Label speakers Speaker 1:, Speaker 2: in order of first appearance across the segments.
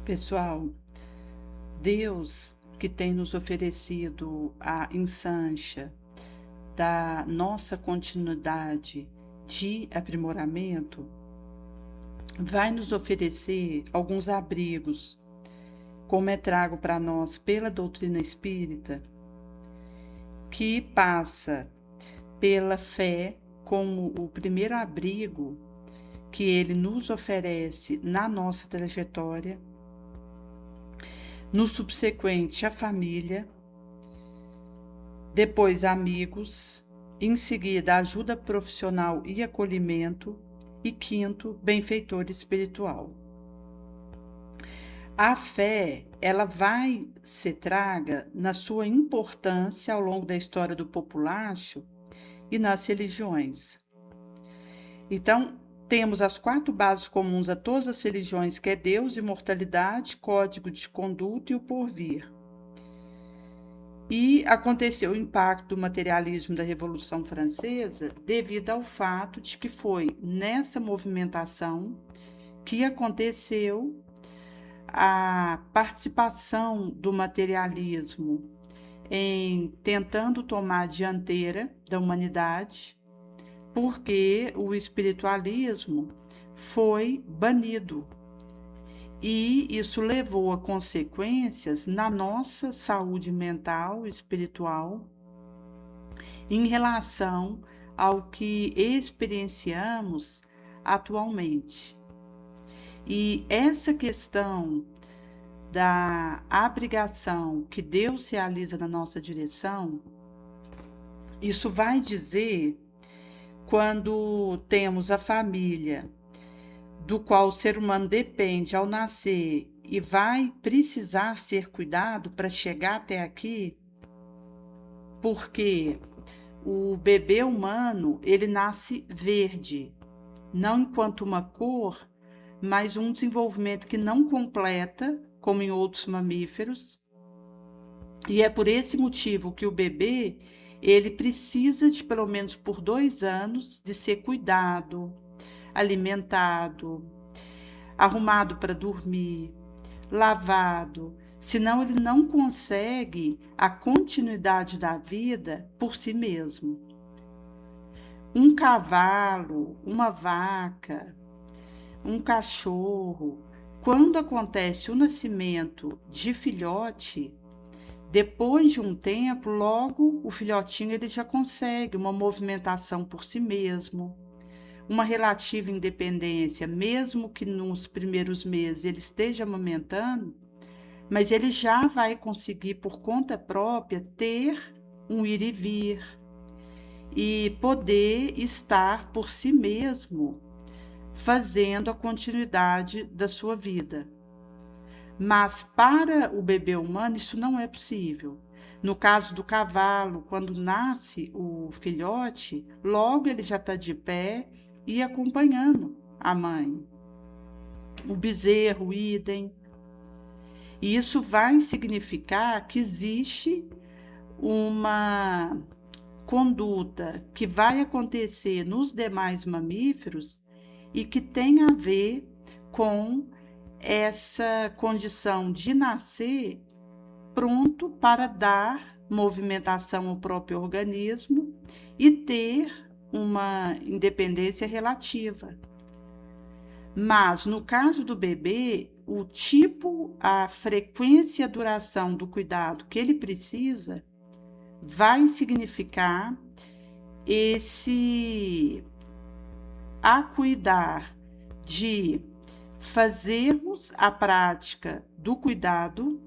Speaker 1: Pessoal, Deus que tem nos oferecido a ensancha da nossa continuidade de aprimoramento, vai nos oferecer alguns abrigos, como é trago para nós pela doutrina espírita, que passa pela fé como o primeiro abrigo que ele nos oferece na nossa trajetória. No subsequente, a família, depois amigos, em seguida ajuda profissional e acolhimento, e quinto, benfeitor espiritual. A fé, ela vai ser traga na sua importância ao longo da história do populacho e nas religiões. Então, temos as 4 bases comuns a todas as religiões, que é Deus, imortalidade, código de conduta e o porvir. E aconteceu o impacto do materialismo da Revolução Francesa devido ao fato de que foi nessa movimentação que aconteceu a participação do materialismo em tentando tomar a dianteira da humanidade, porque o espiritualismo foi banido. E isso levou a consequências na nossa saúde mental e espiritual em relação ao que experienciamos atualmente. E essa questão da abrigação que Deus realiza na nossa direção, isso vai dizer quando temos a família do qual o ser humano depende ao nascer e vai precisar ser cuidado para chegar até aqui, porque o bebê humano, ele nasce verde, não enquanto uma cor, mas um desenvolvimento que não completa, como em outros mamíferos. E é por esse motivo que o bebê, ele precisa de pelo menos por 2 anos de ser cuidado, alimentado, arrumado para dormir, lavado, senão ele não consegue a continuidade da vida por si mesmo. Um cavalo, uma vaca, um cachorro, quando acontece o nascimento de filhote, depois de um tempo, logo o filhotinho ele já consegue uma movimentação por si mesmo, uma relativa independência, mesmo que nos primeiros meses ele esteja amamentando, mas ele já vai conseguir por conta própria ter um ir e vir e poder estar por si mesmo, fazendo a continuidade da sua vida. Mas para o bebê humano isso não é possível. No caso do cavalo, quando nasce o filhote, logo ele já está de pé e acompanhando a mãe. O bezerro, idem. E isso vai significar que existe uma conduta que vai acontecer nos demais mamíferos e que tem a ver com essa condição de nascer pronto para dar movimentação ao próprio organismo e ter uma independência relativa. Mas no caso do bebê, o tipo, a frequência e a duração do cuidado que ele precisa vai significar esse acuidar de fazermos a prática do cuidado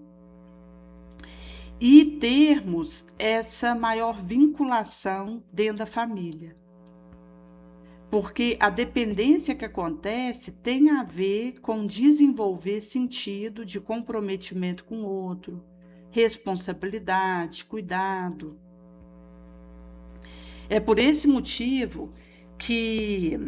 Speaker 1: e termos essa maior vinculação dentro da família. Porque a dependência que acontece tem a ver com desenvolver sentido de comprometimento com o outro, responsabilidade, cuidado. É por esse motivo que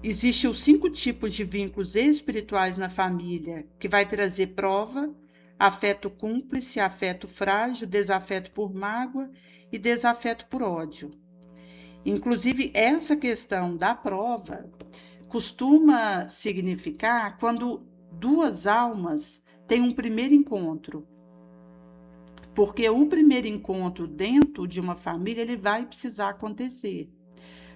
Speaker 1: existem os 5 tipos de vínculos espirituais na família, que vai trazer prova, afeto cúmplice, afeto frágil, desafeto por mágoa e desafeto por ódio. Inclusive, essa questão da prova costuma significar quando duas almas têm um primeiro encontro. Porque o primeiro encontro dentro de uma família, ele vai precisar acontecer.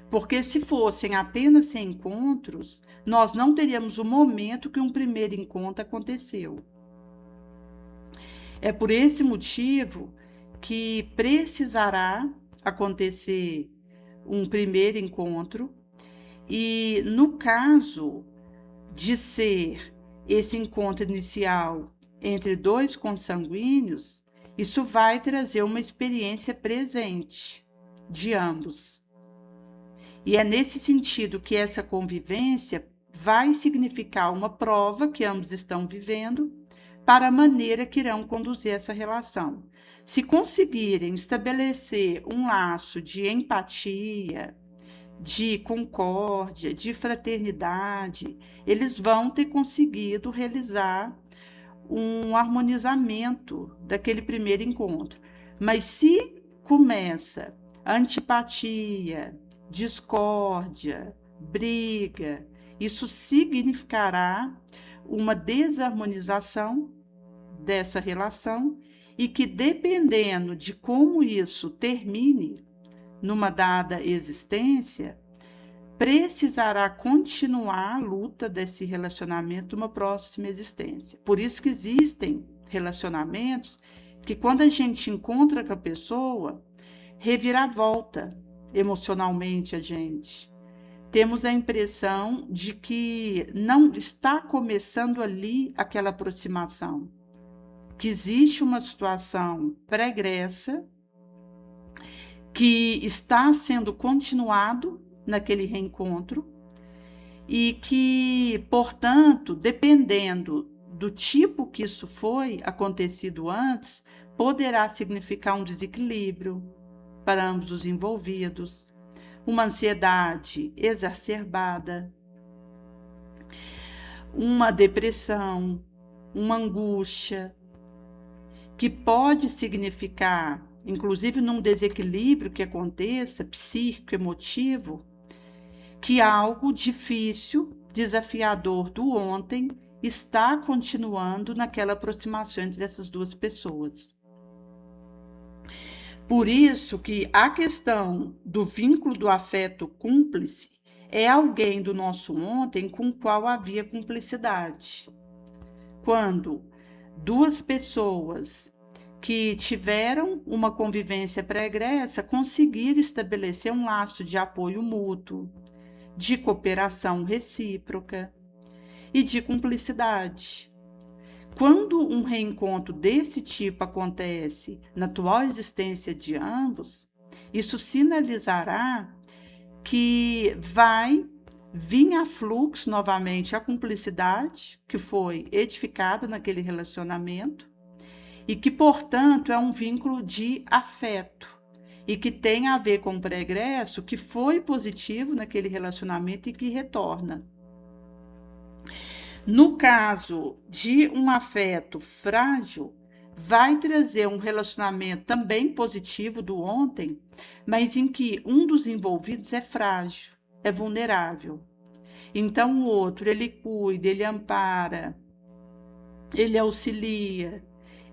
Speaker 1: Porque se fossem apenas 100 encontros, nós não teríamos o momento que um primeiro encontro aconteceu. É por esse motivo que precisará acontecer um primeiro encontro, e no caso de ser esse encontro inicial entre dois consanguíneos, isso vai trazer uma experiência presente de ambos. E é nesse sentido que essa convivência vai significar uma prova que ambos estão vivendo para a maneira que irão conduzir essa relação. Se conseguirem estabelecer um laço de empatia, de concórdia, de fraternidade, eles vão ter conseguido realizar um harmonizamento daquele primeiro encontro. Mas se começa antipatia, discórdia, briga, isso significará uma desarmonização dessa relação e que, dependendo de como isso termine numa dada existência, precisará continuar a luta desse relacionamento numa próxima existência. Por isso que existem relacionamentos que, quando a gente encontra com a pessoa, reviravolta emocionalmente a gente. Temos a impressão de que não está começando ali aquela aproximação, que existe uma situação pregressa que está sendo continuado naquele reencontro e que, portanto, dependendo do tipo que isso foi acontecido antes, poderá significar um desequilíbrio para ambos os envolvidos, uma ansiedade exacerbada, uma depressão, uma angústia, que pode significar, inclusive num desequilíbrio que aconteça, psíquico, emotivo, que algo difícil, desafiador do ontem está continuando naquela aproximação entre essas duas pessoas. Por isso que a questão do vínculo do afeto cúmplice é alguém do nosso ontem com o qual havia cumplicidade. Quando duas pessoas que tiveram uma convivência pregressa conseguiram estabelecer um laço de apoio mútuo, de cooperação recíproca e de cumplicidade. Quando um reencontro desse tipo acontece na atual existência de ambos, isso sinalizará que vai vir a fluxo novamente a cumplicidade que foi edificada naquele relacionamento e que, portanto, é um vínculo de afeto e que tem a ver com o pregresso que foi positivo naquele relacionamento e que retorna. No caso de um afeto frágil, vai trazer um relacionamento também positivo do ontem, mas em que um dos envolvidos é frágil, é vulnerável. Então o outro, ele cuida, ele ampara, ele auxilia.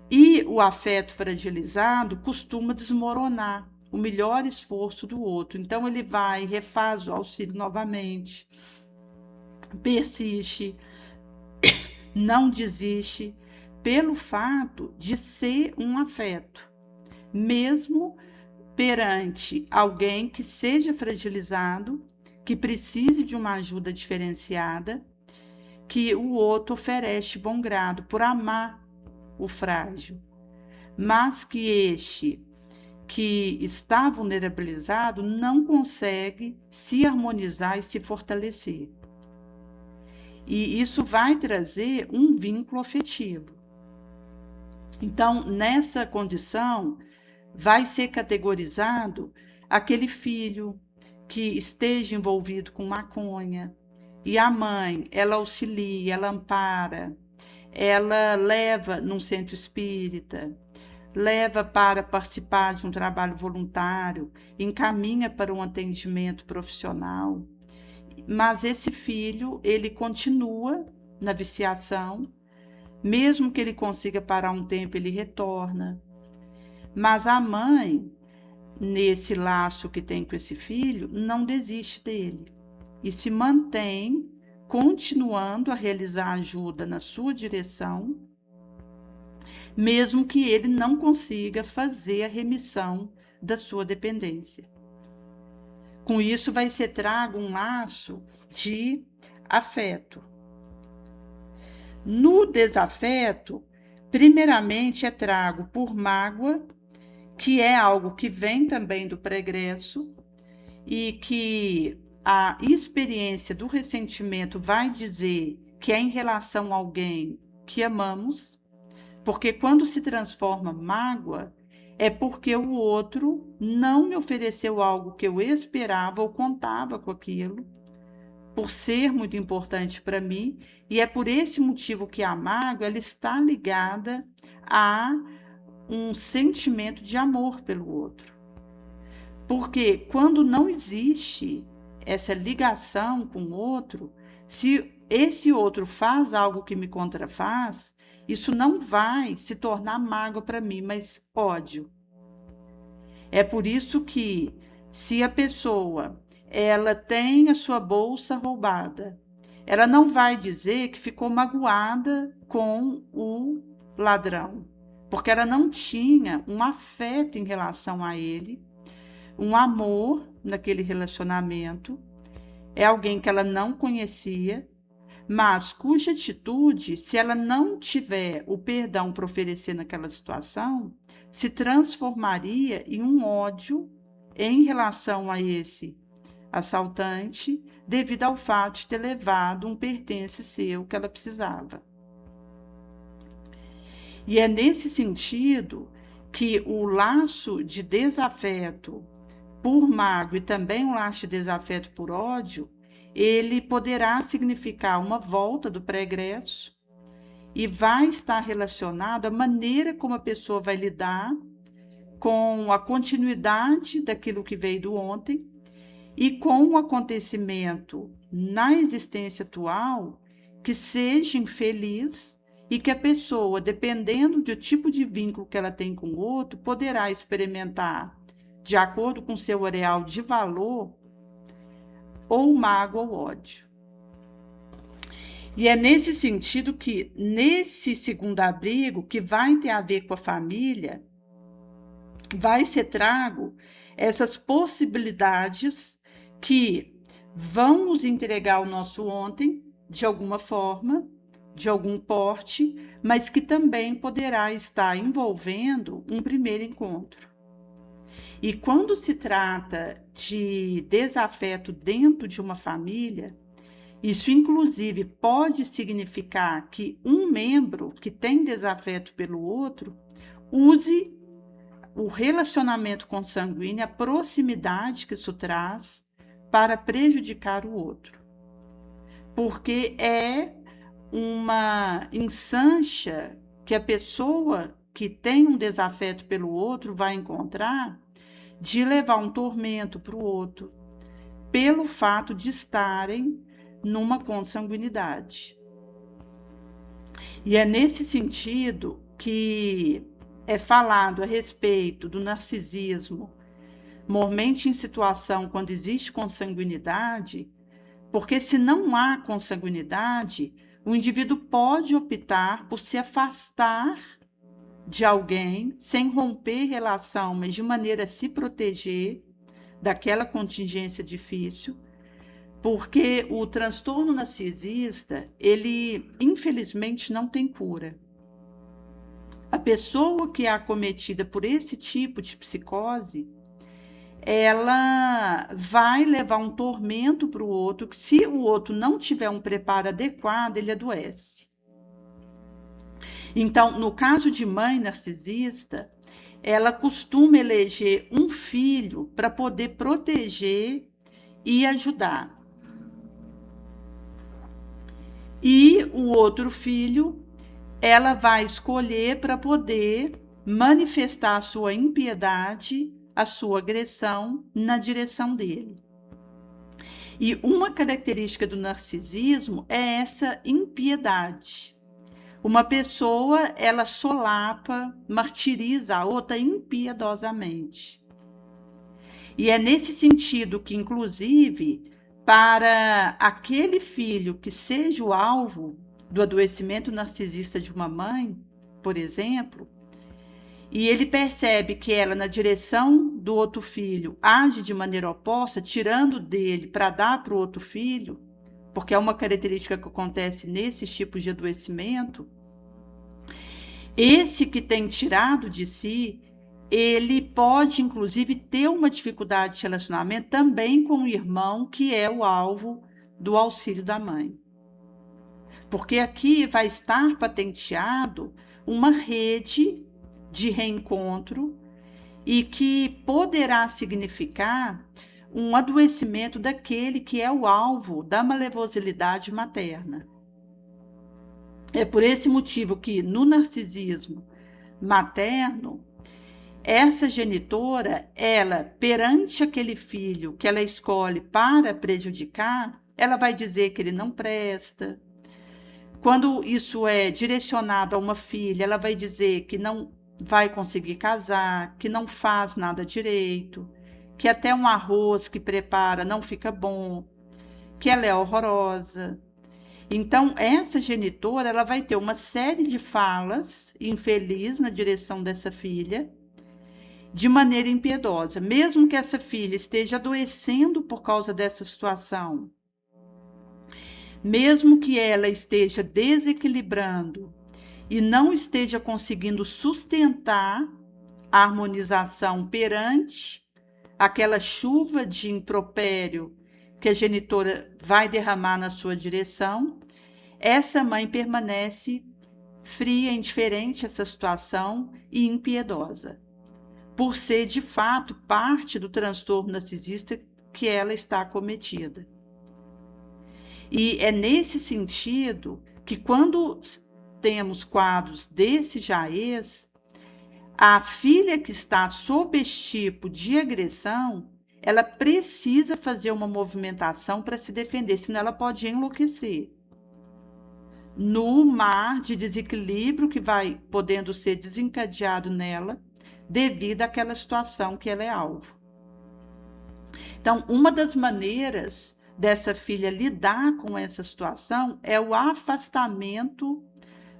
Speaker 1: E o afeto fragilizado costuma desmoronar o melhor esforço do outro. Então ele vai, refaz o auxílio novamente, persiste, não desiste, pelo fato de ser um afeto, mesmo perante alguém que seja fragilizado, que precise de uma ajuda diferenciada, que o outro oferece bom grado por amar o frágil, mas que este que está vulnerabilizado não consegue se harmonizar e se fortalecer. E isso vai trazer um vínculo afetivo. Então, nessa condição, vai ser categorizado aquele filho que esteja envolvido com maconha, e a mãe, ela auxilia, ela ampara, ela leva num centro espírita, leva para participar de um trabalho voluntário, encaminha para um atendimento profissional. Mas esse filho, ele continua na viciação. Mesmo que ele consiga parar um tempo, ele retorna. Mas a mãe, nesse laço que tem com esse filho, não desiste dele e se mantém continuando a realizar ajuda na sua direção, mesmo que ele não consiga fazer a remissão da sua dependência. Com isso, vai ser trago um laço de afeto. No desafeto, primeiramente é trago por mágoa, que é algo que vem também do pregresso e que a experiência do ressentimento vai dizer que é em relação a alguém que amamos, porque quando se transforma mágoa, é porque o outro não me ofereceu algo que eu esperava ou contava com aquilo, por ser muito importante para mim, e é por esse motivo que a mágoa ela está ligada a um sentimento de amor pelo outro. Porque quando não existe essa ligação com o outro, se esse outro faz algo que me contrafaz, isso não vai se tornar mágoa para mim, mas ódio. É por isso que, se a pessoa ela tem a sua bolsa roubada, ela não vai dizer que ficou magoada com o ladrão, porque ela não tinha um afeto em relação a ele, um amor naquele relacionamento. É alguém que ela não conhecia, mas cuja atitude, se ela não tiver o perdão para oferecer naquela situação, se transformaria em um ódio em relação a esse assaltante, devido ao fato de ter levado um pertence seu que ela precisava. E é nesse sentido que o laço de desafeto por mágoa e também o laço de desafeto por ódio, ele poderá significar uma volta do pregresso e vai estar relacionado à maneira como a pessoa vai lidar com a continuidade daquilo que veio do ontem e com um acontecimento na existência atual que seja infeliz e que a pessoa, dependendo do tipo de vínculo que ela tem com o outro, poderá experimentar, de acordo com seu areal de valor, ou mágoa ou ódio. E é nesse sentido que, nesse segundo abrigo, que vai ter a ver com a família, vai ser trago essas possibilidades que vão nos entregar o nosso ontem, de alguma forma, de algum porte, mas que também poderá estar envolvendo um primeiro encontro. E quando se trata de desafeto dentro de uma família, isso inclusive pode significar que um membro que tem desafeto pelo outro use o relacionamento consanguíneo, a proximidade que isso traz, para prejudicar o outro. Porque é uma instância que a pessoa que tem um desafeto pelo outro vai encontrar de levar um tormento para o outro, pelo fato de estarem numa consanguinidade. E é nesse sentido que é falado a respeito do narcisismo, mormente em situação quando existe consanguinidade, porque se não há consanguinidade, o indivíduo pode optar por se afastar de alguém, sem romper relação, mas de maneira a se proteger daquela contingência difícil, porque o transtorno narcisista, ele infelizmente não tem cura. A pessoa que é acometida por esse tipo de psicose, ela vai levar um tormento para o outro, que se o outro não tiver um preparo adequado, ele adoece. Então, no caso de mãe narcisista, ela costuma eleger um filho para poder proteger e ajudar. E o outro filho, ela vai escolher para poder manifestar a sua impiedade, a sua agressão na direção dele. E uma característica do narcisismo é essa impiedade. Uma pessoa, ela solapa, martiriza a outra impiedosamente. E é nesse sentido que, inclusive, para aquele filho que seja o alvo do adoecimento narcisista de uma mãe, por exemplo, e ele percebe que ela, na direção do outro filho, age de maneira oposta, tirando dele para dar para o outro filho, porque é uma característica que acontece nesses tipos de adoecimento, esse que tem tirado de si, ele pode, inclusive, ter uma dificuldade de relacionamento também com o irmão, que é o alvo do auxílio da mãe. Porque aqui vai estar patenteado uma rede de reencontro e que poderá significar um adoecimento daquele que é o alvo da malevosidade materna. É por esse motivo que, no narcisismo materno, essa genitora, ela, perante aquele filho que ela escolhe para prejudicar, ela vai dizer que ele não presta. Quando isso é direcionado a uma filha, ela vai dizer que não vai conseguir casar, que não faz nada direito, que até um arroz que prepara não fica bom, que ela é horrorosa. Então, essa genitora, ela vai ter uma série de falas infelizes na direção dessa filha, de maneira impiedosa. Mesmo que essa filha esteja adoecendo por causa dessa situação, mesmo que ela esteja desequilibrando e não esteja conseguindo sustentar a harmonização perante aquela chuva de impropério que a genitora vai derramar na sua direção, essa mãe permanece fria, indiferente a essa situação e impiedosa, por ser, de fato, parte do transtorno narcisista que ela está acometida. E é nesse sentido que, quando temos quadros desse jaez, a filha que está sob esse tipo de agressão, ela precisa fazer uma movimentação para se defender, senão ela pode enlouquecer no mar de desequilíbrio que vai podendo ser desencadeado nela devido àquela situação que ela é alvo. Então, uma das maneiras dessa filha lidar com essa situação é o afastamento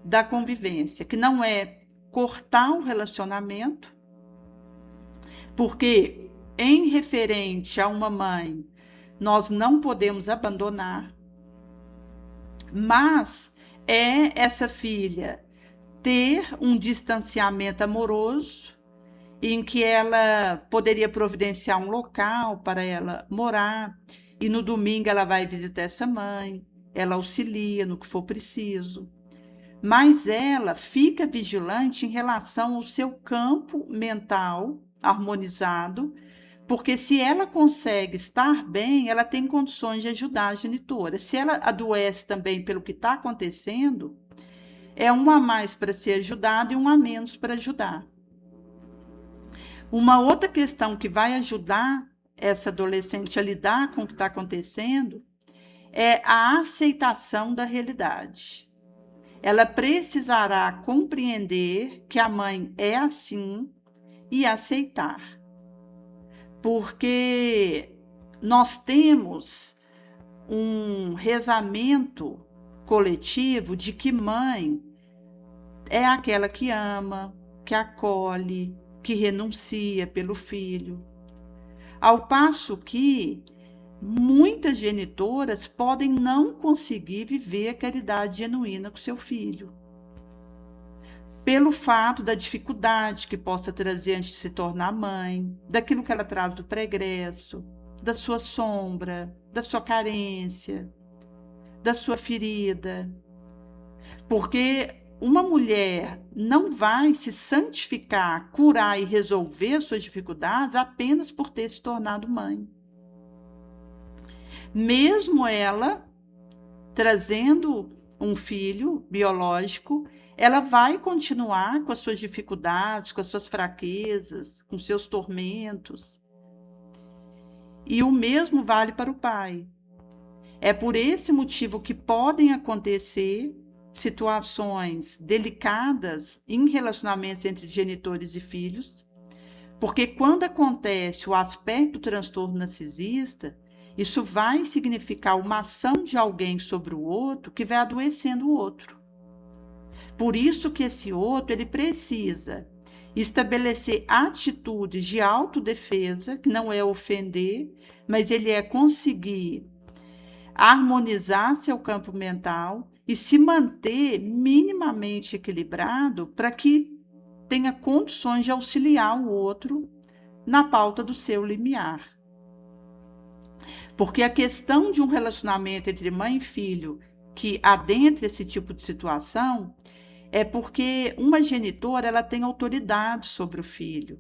Speaker 1: da convivência, que não é cortar o relacionamento, porque em referente a uma mãe, nós não podemos abandonar, mas é essa filha ter um distanciamento amoroso, em que ela poderia providenciar um local para ela morar, e no domingo ela vai visitar essa mãe, ela auxilia no que for preciso. Mas ela fica vigilante em relação ao seu campo mental harmonizado, porque se ela consegue estar bem, ela tem condições de ajudar a genitora. Se ela adoece também pelo que está acontecendo, é um a mais para ser ajudado e um a menos para ajudar. Uma outra questão que vai ajudar essa adolescente a lidar com o que está acontecendo é a aceitação da realidade. Ela precisará compreender que a mãe é assim e aceitar. Porque nós temos um rezamento coletivo de que mãe é aquela que ama, que acolhe, que renuncia pelo filho. Ao passo que muitas genitoras podem não conseguir viver a caridade genuína com seu filho, pelo fato da dificuldade que possa trazer antes de se tornar mãe, daquilo que ela traz do pregresso, da sua sombra, da sua carência, da sua ferida. Porque uma mulher não vai se santificar, curar e resolver suas dificuldades apenas por ter se tornado mãe. Mesmo ela trazendo um filho biológico, ela vai continuar com as suas dificuldades, com as suas fraquezas, com seus tormentos. e o mesmo vale para o pai. É por esse motivo que podem acontecer situações delicadas em relacionamentos entre genitores e filhos, porque quando acontece o aspecto do transtorno narcisista, isso vai significar uma ação de alguém sobre o outro que vai adoecendo o outro. Por isso que esse outro ele precisa estabelecer atitudes de autodefesa, que não é ofender, mas ele é conseguir harmonizar seu campo mental e se manter minimamente equilibrado para que tenha condições de auxiliar o outro na pauta do seu limiar. Porque a questão de um relacionamento entre mãe e filho que adentra esse tipo de situação é porque uma genitora ela tem autoridade sobre o filho.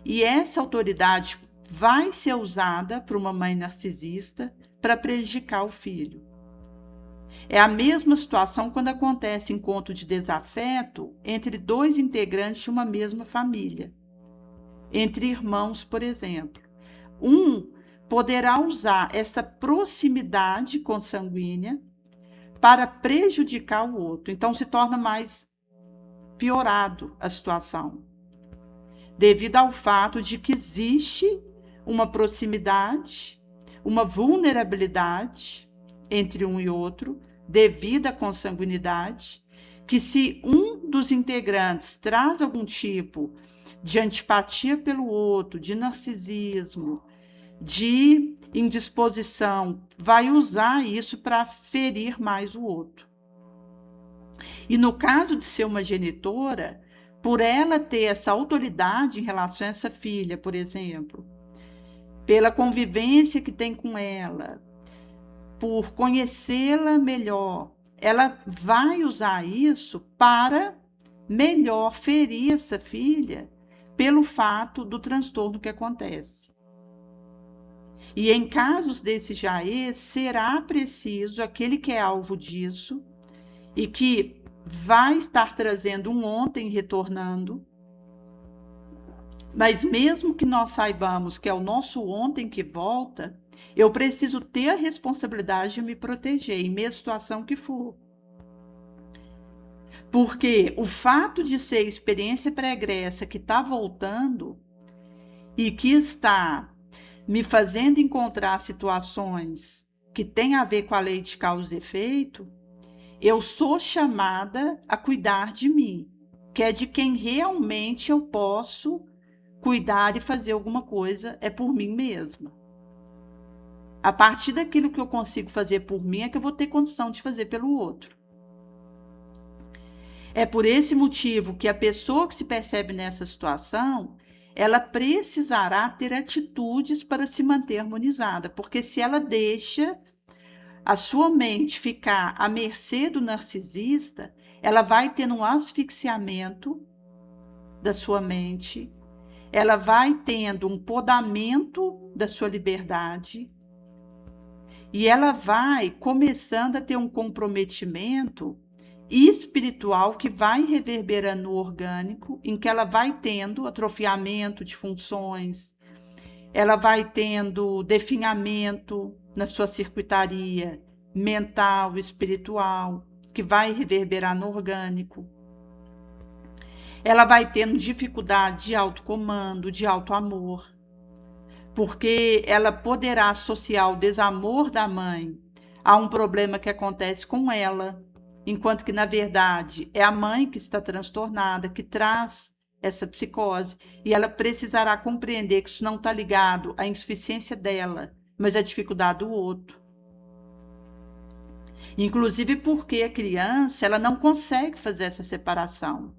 Speaker 1: E essa autoridade vai ser usada por uma mãe narcisista para prejudicar o filho. É a mesma situação quando acontece encontro de desafeto entre dois integrantes de uma mesma família. Entre irmãos, por exemplo. Um poderá usar essa proximidade consanguínea para prejudicar o outro. Então, se torna mais piorado a situação, devido ao fato de que existe uma proximidade, uma vulnerabilidade entre um e outro, devido à consanguinidade, que se um dos integrantes traz algum tipo de antipatia pelo outro, de narcisismo, de indisposição, vai usar isso para ferir mais o outro. E no caso de ser uma genitora, por ela ter essa autoridade em relação a essa filha, por exemplo, pela convivência que tem com ela, por conhecê-la melhor, ela vai usar isso para melhor ferir essa filha pelo fato do transtorno que acontece. E em casos desse jaez, será preciso aquele que é alvo disso e que vai estar trazendo um ontem retornando, mas mesmo que nós saibamos que é o nosso ontem que volta, eu preciso ter a responsabilidade de me proteger, em mesma situação que for. Porque o fato de ser experiência pregressa que está voltando e que está me fazendo encontrar situações que têm a ver com a lei de causa e efeito, eu sou chamada a cuidar de mim, que é de quem realmente eu posso cuidar e fazer alguma coisa, é por mim mesma. A partir daquilo que eu consigo fazer por mim é que eu vou ter condição de fazer pelo outro. É por esse motivo que a pessoa que se percebe nessa situação, ela precisará ter atitudes para se manter harmonizada, porque se ela deixa a sua mente ficar à mercê do narcisista, ela vai tendo um asfixiamento da sua mente, ela vai tendo um podamento da sua liberdade e ela vai começando a ter um comprometimento espiritual que vai reverberando no orgânico, em que ela vai tendo atrofiamento de funções, ela vai tendo definhamento na sua circuitaria mental, espiritual, que vai reverberar no orgânico. Ela vai tendo dificuldade de autocomando, de autoamor, porque ela poderá associar o desamor da mãe a um problema que acontece com ela, enquanto que, na verdade, é a mãe que está transtornada, que traz essa psicose, e ela precisará compreender que isso não está ligado à insuficiência dela, mas à dificuldade do outro. Inclusive porque a criança ela não consegue fazer essa separação.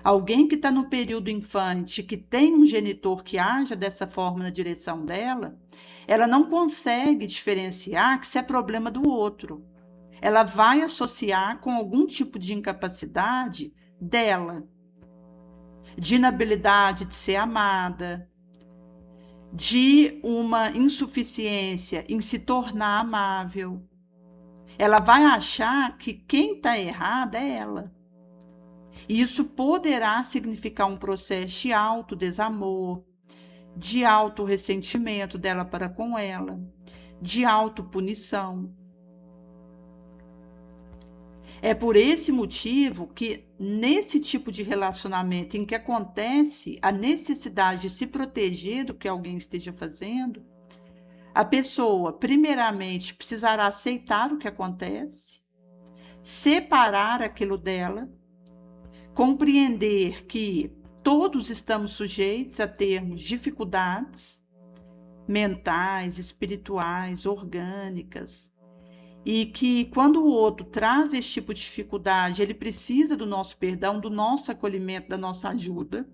Speaker 1: Alguém que está no período infante, que tem um genitor que haja dessa forma na direção dela, ela não consegue diferenciar que isso é problema do outro. Ela vai associar com algum tipo de incapacidade dela, de inabilidade de ser amada, de uma insuficiência em se tornar amável. Ela vai achar que quem está errada é ela. E isso poderá significar um processo de autodesamor, de autorressentimento dela para com ela, de autopunição. É por esse motivo que, nesse tipo de relacionamento em que acontece a necessidade de se proteger do que alguém esteja fazendo, a pessoa, primeiramente, precisará aceitar o que acontece, separar aquilo dela, compreender que todos estamos sujeitos a termos dificuldades mentais, espirituais, orgânicas, e que quando o outro traz esse tipo de dificuldade, ele precisa do nosso perdão, do nosso acolhimento, da nossa ajuda,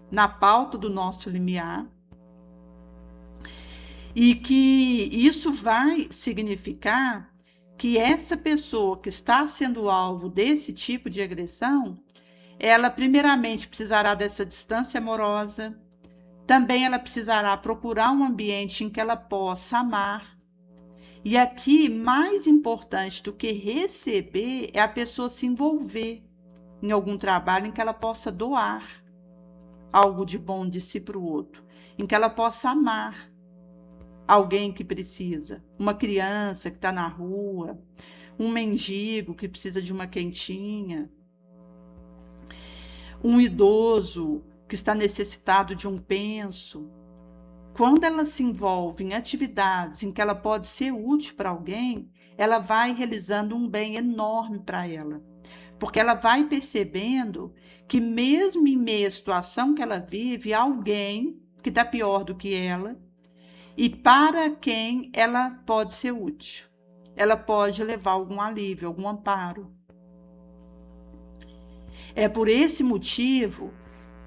Speaker 1: na pauta do nosso limiar, e que isso vai significar que essa pessoa que está sendo alvo desse tipo de agressão, ela primeiramente precisará dessa distância amorosa, também ela precisará procurar um ambiente em que ela possa amar. E aqui, mais importante do que receber, é a pessoa se envolver em algum trabalho em que ela possa doar algo de bom de si para o outro, em que ela possa amar alguém que precisa, uma criança que está na rua, um mendigo que precisa de uma quentinha, um idoso que está necessitado de um penso. Quando ela se envolve em atividades em que ela pode ser útil para alguém, ela vai realizando um bem enorme para ela. Porque ela vai percebendo que mesmo em meio à situação que ela vive, há alguém que está pior do que ela e para quem ela pode ser útil. Ela pode levar algum alívio, algum amparo. É por esse motivo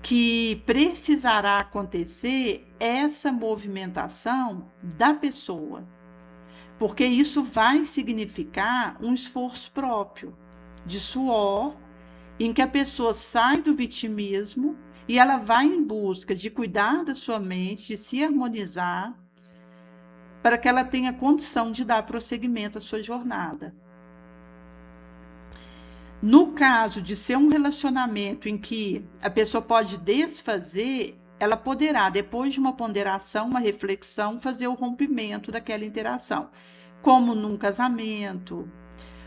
Speaker 1: que precisará acontecer essa movimentação da pessoa, porque isso vai significar um esforço próprio, de suor, em que a pessoa sai do vitimismo e ela vai em busca de cuidar da sua mente, de se harmonizar, para que ela tenha condição de dar prosseguimento à sua jornada. No caso de ser um relacionamento em que a pessoa pode desfazer, ela poderá, depois de uma ponderação, uma reflexão, fazer o rompimento daquela interação, como num casamento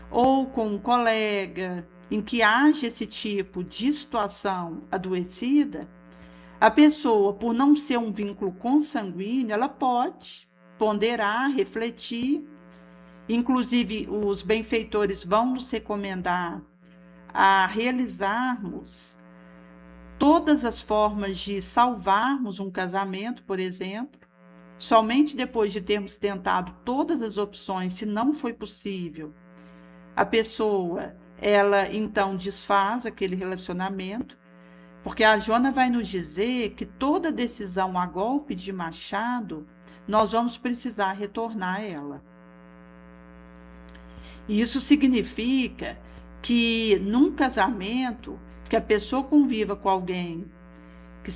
Speaker 1: ou com um colega, em que haja esse tipo de situação adoecida. A pessoa, por não ser um vínculo consanguíneo, ela pode ponderar, refletir. Inclusive, os benfeitores vão nos recomendar a realizarmos todas as formas de salvarmos um casamento, por exemplo, somente depois de termos tentado todas as opções, se não foi possível, a pessoa, ela então desfaz aquele relacionamento, porque a Joana vai nos dizer que toda decisão a golpe de machado, nós vamos precisar retornar a ela. E isso significa que num casamento, que a pessoa conviva com alguém que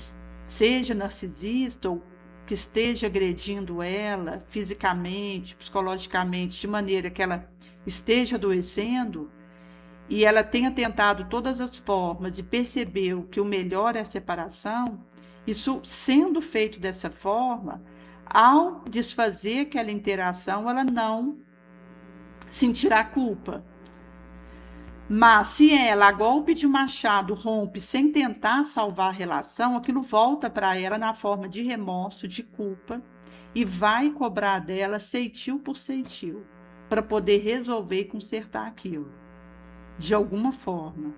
Speaker 1: seja narcisista ou que esteja agredindo ela fisicamente, psicologicamente, de maneira que ela esteja adoecendo, e ela tenha tentado todas as formas e percebeu que o melhor é a separação, isso sendo feito dessa forma, ao desfazer aquela interação, ela não sentirá culpa. Mas se ela, a golpe de machado, rompe sem tentar salvar a relação, aquilo volta para ela na forma de remorso, de culpa, e vai cobrar dela ceitil por ceitil, para poder resolver e consertar aquilo, de alguma forma.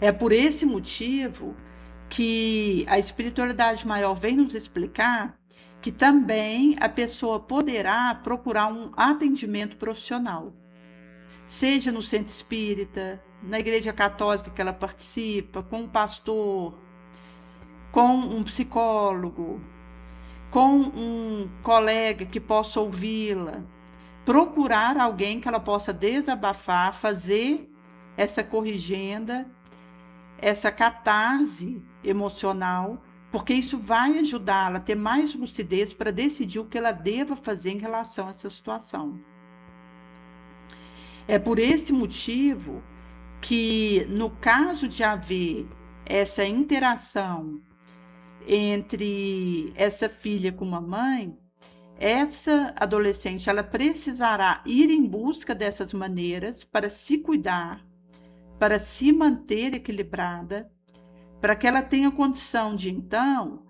Speaker 1: É por esse motivo que a espiritualidade maior vem nos explicar que também a pessoa poderá procurar um atendimento profissional, seja no centro espírita, na igreja católica que ela participa, com um pastor, com um psicólogo, com um colega que possa ouvi-la, procurar alguém que ela possa desabafar, fazer essa corrigenda, essa catarse emocional, porque isso vai ajudá-la a ter mais lucidez para decidir o que ela deva fazer em relação a essa situação. É por esse motivo que, no caso de haver essa interação entre essa filha com uma mãe, essa adolescente ela precisará ir em busca dessas maneiras para se cuidar, para se manter equilibrada, para que ela tenha condição de, então,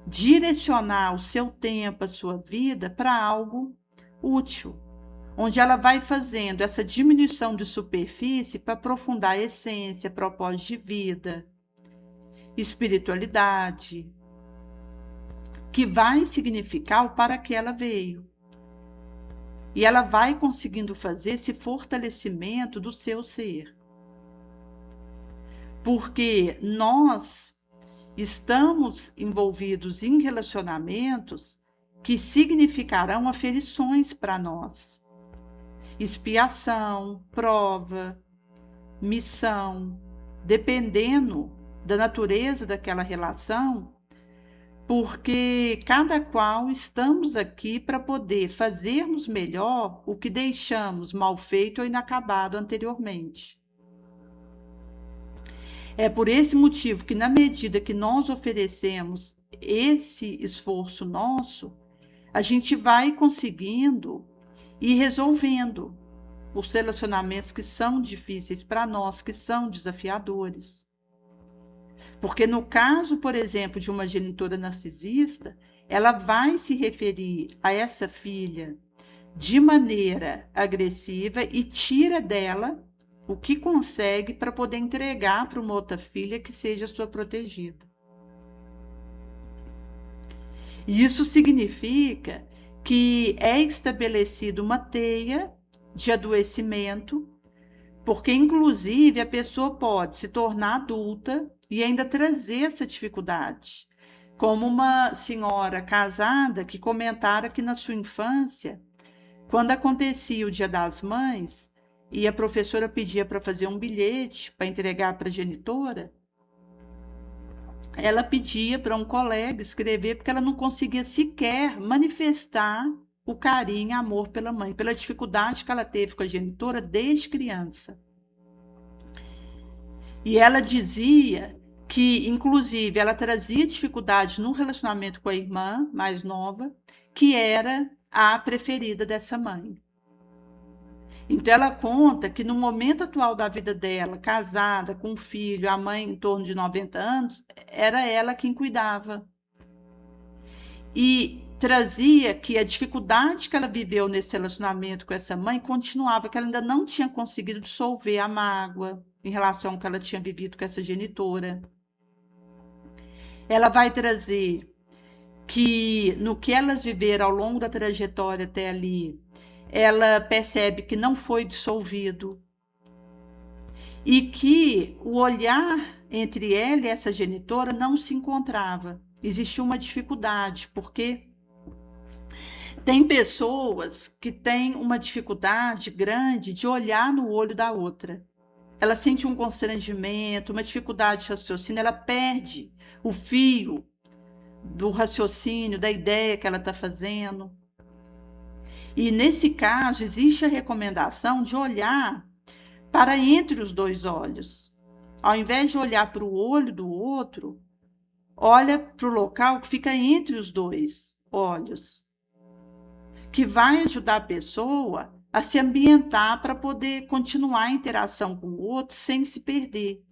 Speaker 1: direcionar o seu tempo, a sua vida para algo útil, onde ela vai fazendo essa diminuição de superfície para aprofundar a essência, propósito de vida, espiritualidade, que vai significar o para que ela veio. E ela vai conseguindo fazer esse fortalecimento do seu ser. Porque nós estamos envolvidos em relacionamentos que significarão aferições para nós. Expiação, prova, missão, dependendo da natureza daquela relação, porque cada qual estamos aqui para poder fazermos melhor o que deixamos mal feito ou inacabado anteriormente. É por esse motivo que, na medida que nós oferecemos esse esforço nosso, a gente vai conseguindo ir resolvendo os relacionamentos que são difíceis para nós, que são desafiadores. Porque no caso, por exemplo, de uma genitora narcisista, ela vai se referir a essa filha de maneira agressiva e tira dela o que consegue para poder entregar para uma outra filha que seja sua protegida. Isso significa que é estabelecida uma teia de adoecimento, porque inclusive a pessoa pode se tornar adulta e ainda trazer essa dificuldade. Como uma senhora casada que comentara que na sua infância, quando acontecia o Dia das Mães, e a professora pedia para fazer um bilhete para entregar para a genitora, ela pedia para um colega escrever porque ela não conseguia sequer manifestar o carinho e amor pela mãe, pela dificuldade que ela teve com a genitora desde criança. E ela dizia que, inclusive, ela trazia dificuldade no relacionamento com a irmã mais nova, que era a preferida dessa mãe. Então, ela conta que no momento atual da vida dela, casada, com um filho, a mãe em torno de 90 anos, era ela quem cuidava. E trazia que a dificuldade que ela viveu nesse relacionamento com essa mãe continuava, que ela ainda não tinha conseguido dissolver a mágoa em relação ao que ela tinha vivido com essa genitora. Ela vai trazer que no que elas viveram ao longo da trajetória até ali, ela percebe que não foi dissolvido e que o olhar entre ela e essa genitora não se encontrava. Existia uma dificuldade, porque tem pessoas que têm uma dificuldade grande de olhar no olho da outra. Ela sente um constrangimento, uma dificuldade de raciocínio, ela perde o fio do raciocínio, da ideia que ela está fazendo. E nesse caso, existe a recomendação de olhar para entre os dois olhos. Ao invés de olhar para o olho do outro, olha para o local que fica entre os dois olhos, que vai ajudar a pessoa a se ambientar para poder continuar a interação com o outro sem se perder.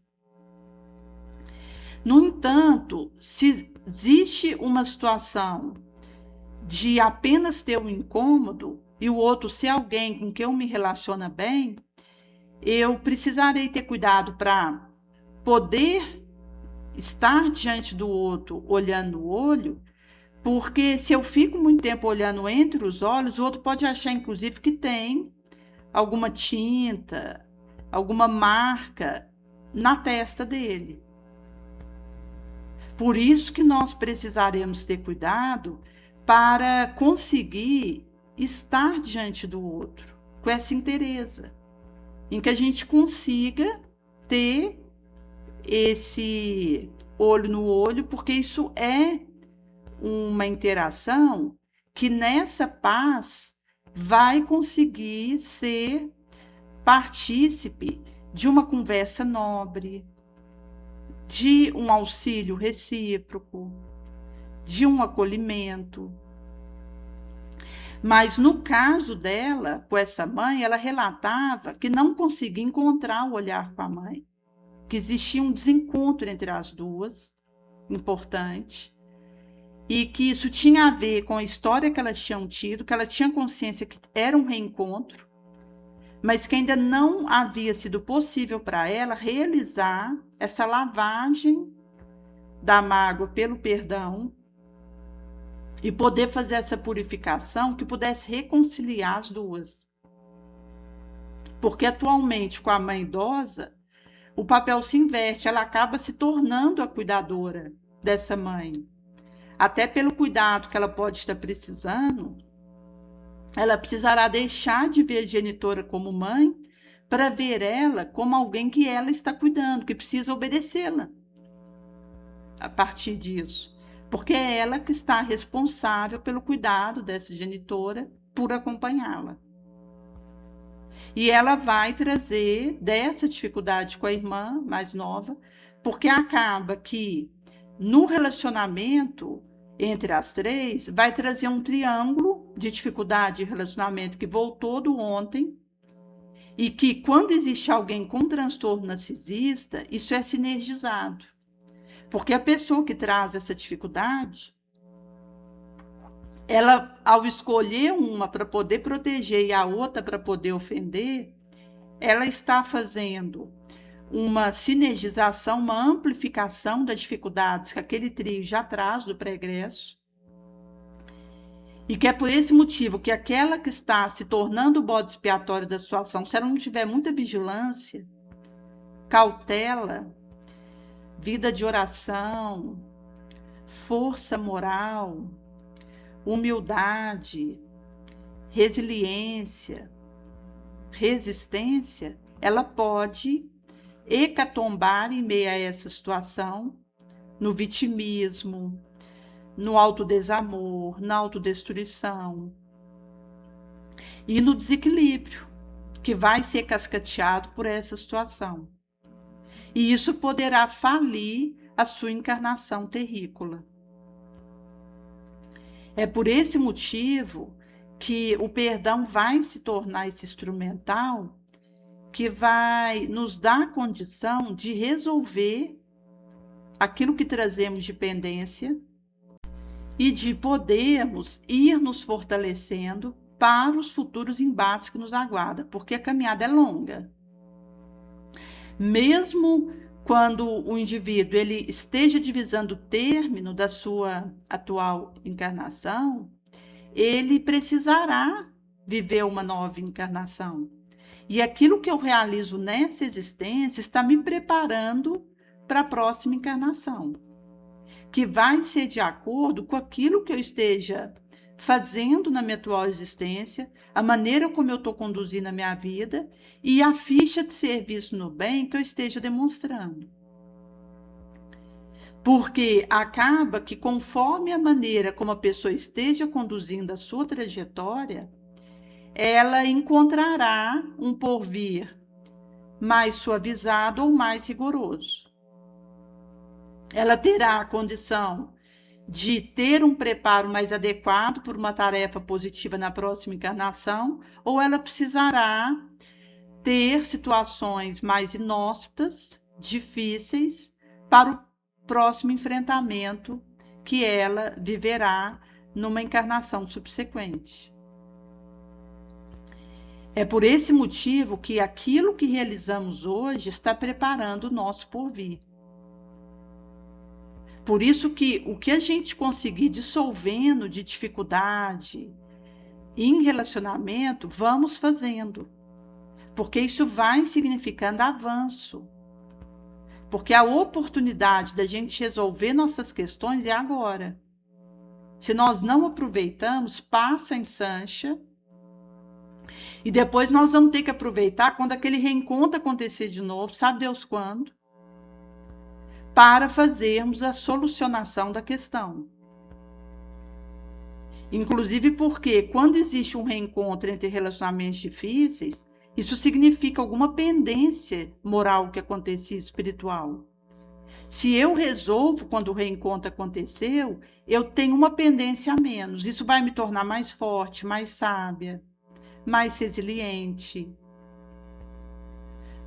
Speaker 1: No entanto, se existe uma situação de apenas ter um incômodo e o outro ser alguém com quem eu me relaciono bem, eu precisarei ter cuidado para poder estar diante do outro, olhando no olho, porque se eu fico muito tempo olhando entre os olhos, o outro pode achar, inclusive, que tem alguma tinta, alguma marca na testa dele. Por isso que nós precisaremos ter cuidado para conseguir estar diante do outro, com essa inteireza, em que a gente consiga ter esse olho no olho, porque isso é uma interação que nessa paz vai conseguir ser partícipe de uma conversa nobre, de um auxílio recíproco, de um acolhimento. Mas no caso dela, com essa mãe, ela relatava que não conseguia encontrar o olhar com a mãe, que existia um desencontro entre as duas, importante, e que isso tinha a ver com a história que elas tinham tido, que ela tinha consciência que era um reencontro, mas que ainda não havia sido possível para ela realizar essa lavagem da mágoa pelo perdão e poder fazer essa purificação que pudesse reconciliar as duas. Porque atualmente, com a mãe idosa, o papel se inverte, ela acaba se tornando a cuidadora dessa mãe. Até pelo cuidado que ela pode estar precisando, ela precisará deixar de ver a genitora como mãe para ver ela como alguém que ela está cuidando, que precisa obedecê-la a partir disso. Porque é ela que está responsável pelo cuidado dessa genitora, por acompanhá-la. E ela vai trazer dessa dificuldade com a irmã mais nova, porque acaba que no relacionamento entre as três vai trazer um triângulo de dificuldade de relacionamento que voltou do ontem, e que quando existe alguém com transtorno narcisista, isso é sinergizado. Porque a pessoa que traz essa dificuldade, ela, ao escolher uma para poder proteger e a outra para poder ofender, ela está fazendo uma sinergização, uma amplificação das dificuldades que aquele trio já traz do pregresso. E que é por esse motivo que aquela que está se tornando o bode expiatório da situação, se ela não tiver muita vigilância, cautela, vida de oração, força moral, humildade, resiliência, resistência, ela pode hecatombar em meio a essa situação, no vitimismo, no autodesamor, na autodestruição e no desequilíbrio que vai ser cascateado por essa situação. E isso poderá falir a sua encarnação terrícola. É por esse motivo que o perdão vai se tornar esse instrumental que vai nos dar a condição de resolver aquilo que trazemos de pendência e de podermos ir nos fortalecendo para os futuros embates que nos aguardam, porque a caminhada é longa. Mesmo quando o indivíduo ele esteja divisando o término da sua atual encarnação, ele precisará viver uma nova encarnação. E aquilo que eu realizo nessa existência está me preparando para a próxima encarnação, que vai ser de acordo com aquilo que eu esteja fazendo na minha atual existência, a maneira como eu estou conduzindo a minha vida e a ficha de serviço no bem que eu esteja demonstrando. Porque acaba que conforme a maneira como a pessoa esteja conduzindo a sua trajetória, ela encontrará um porvir mais suavizado ou mais rigoroso. Ela terá a condição de ter um preparo mais adequado por uma tarefa positiva na próxima encarnação, ou ela precisará ter situações mais inóspitas, difíceis, para o próximo enfrentamento que ela viverá numa encarnação subsequente. É por esse motivo que aquilo que realizamos hoje está preparando o nosso porvir. Por isso que o que a gente conseguir dissolvendo de dificuldade em relacionamento, vamos fazendo. Porque isso vai significando avanço. Porque a oportunidade da gente resolver nossas questões é agora. Se nós não aproveitamos, passa em sancha. E depois nós vamos ter que aproveitar quando aquele reencontro acontecer de novo, sabe Deus quando? Para fazermos a solucionação da questão. Inclusive porque quando existe um reencontro entre relacionamentos difíceis, isso significa alguma pendência moral que acontecia espiritual. Se eu resolvo quando o reencontro aconteceu, eu tenho uma pendência a menos. Isso vai me tornar mais forte, mais sábia, mais resiliente,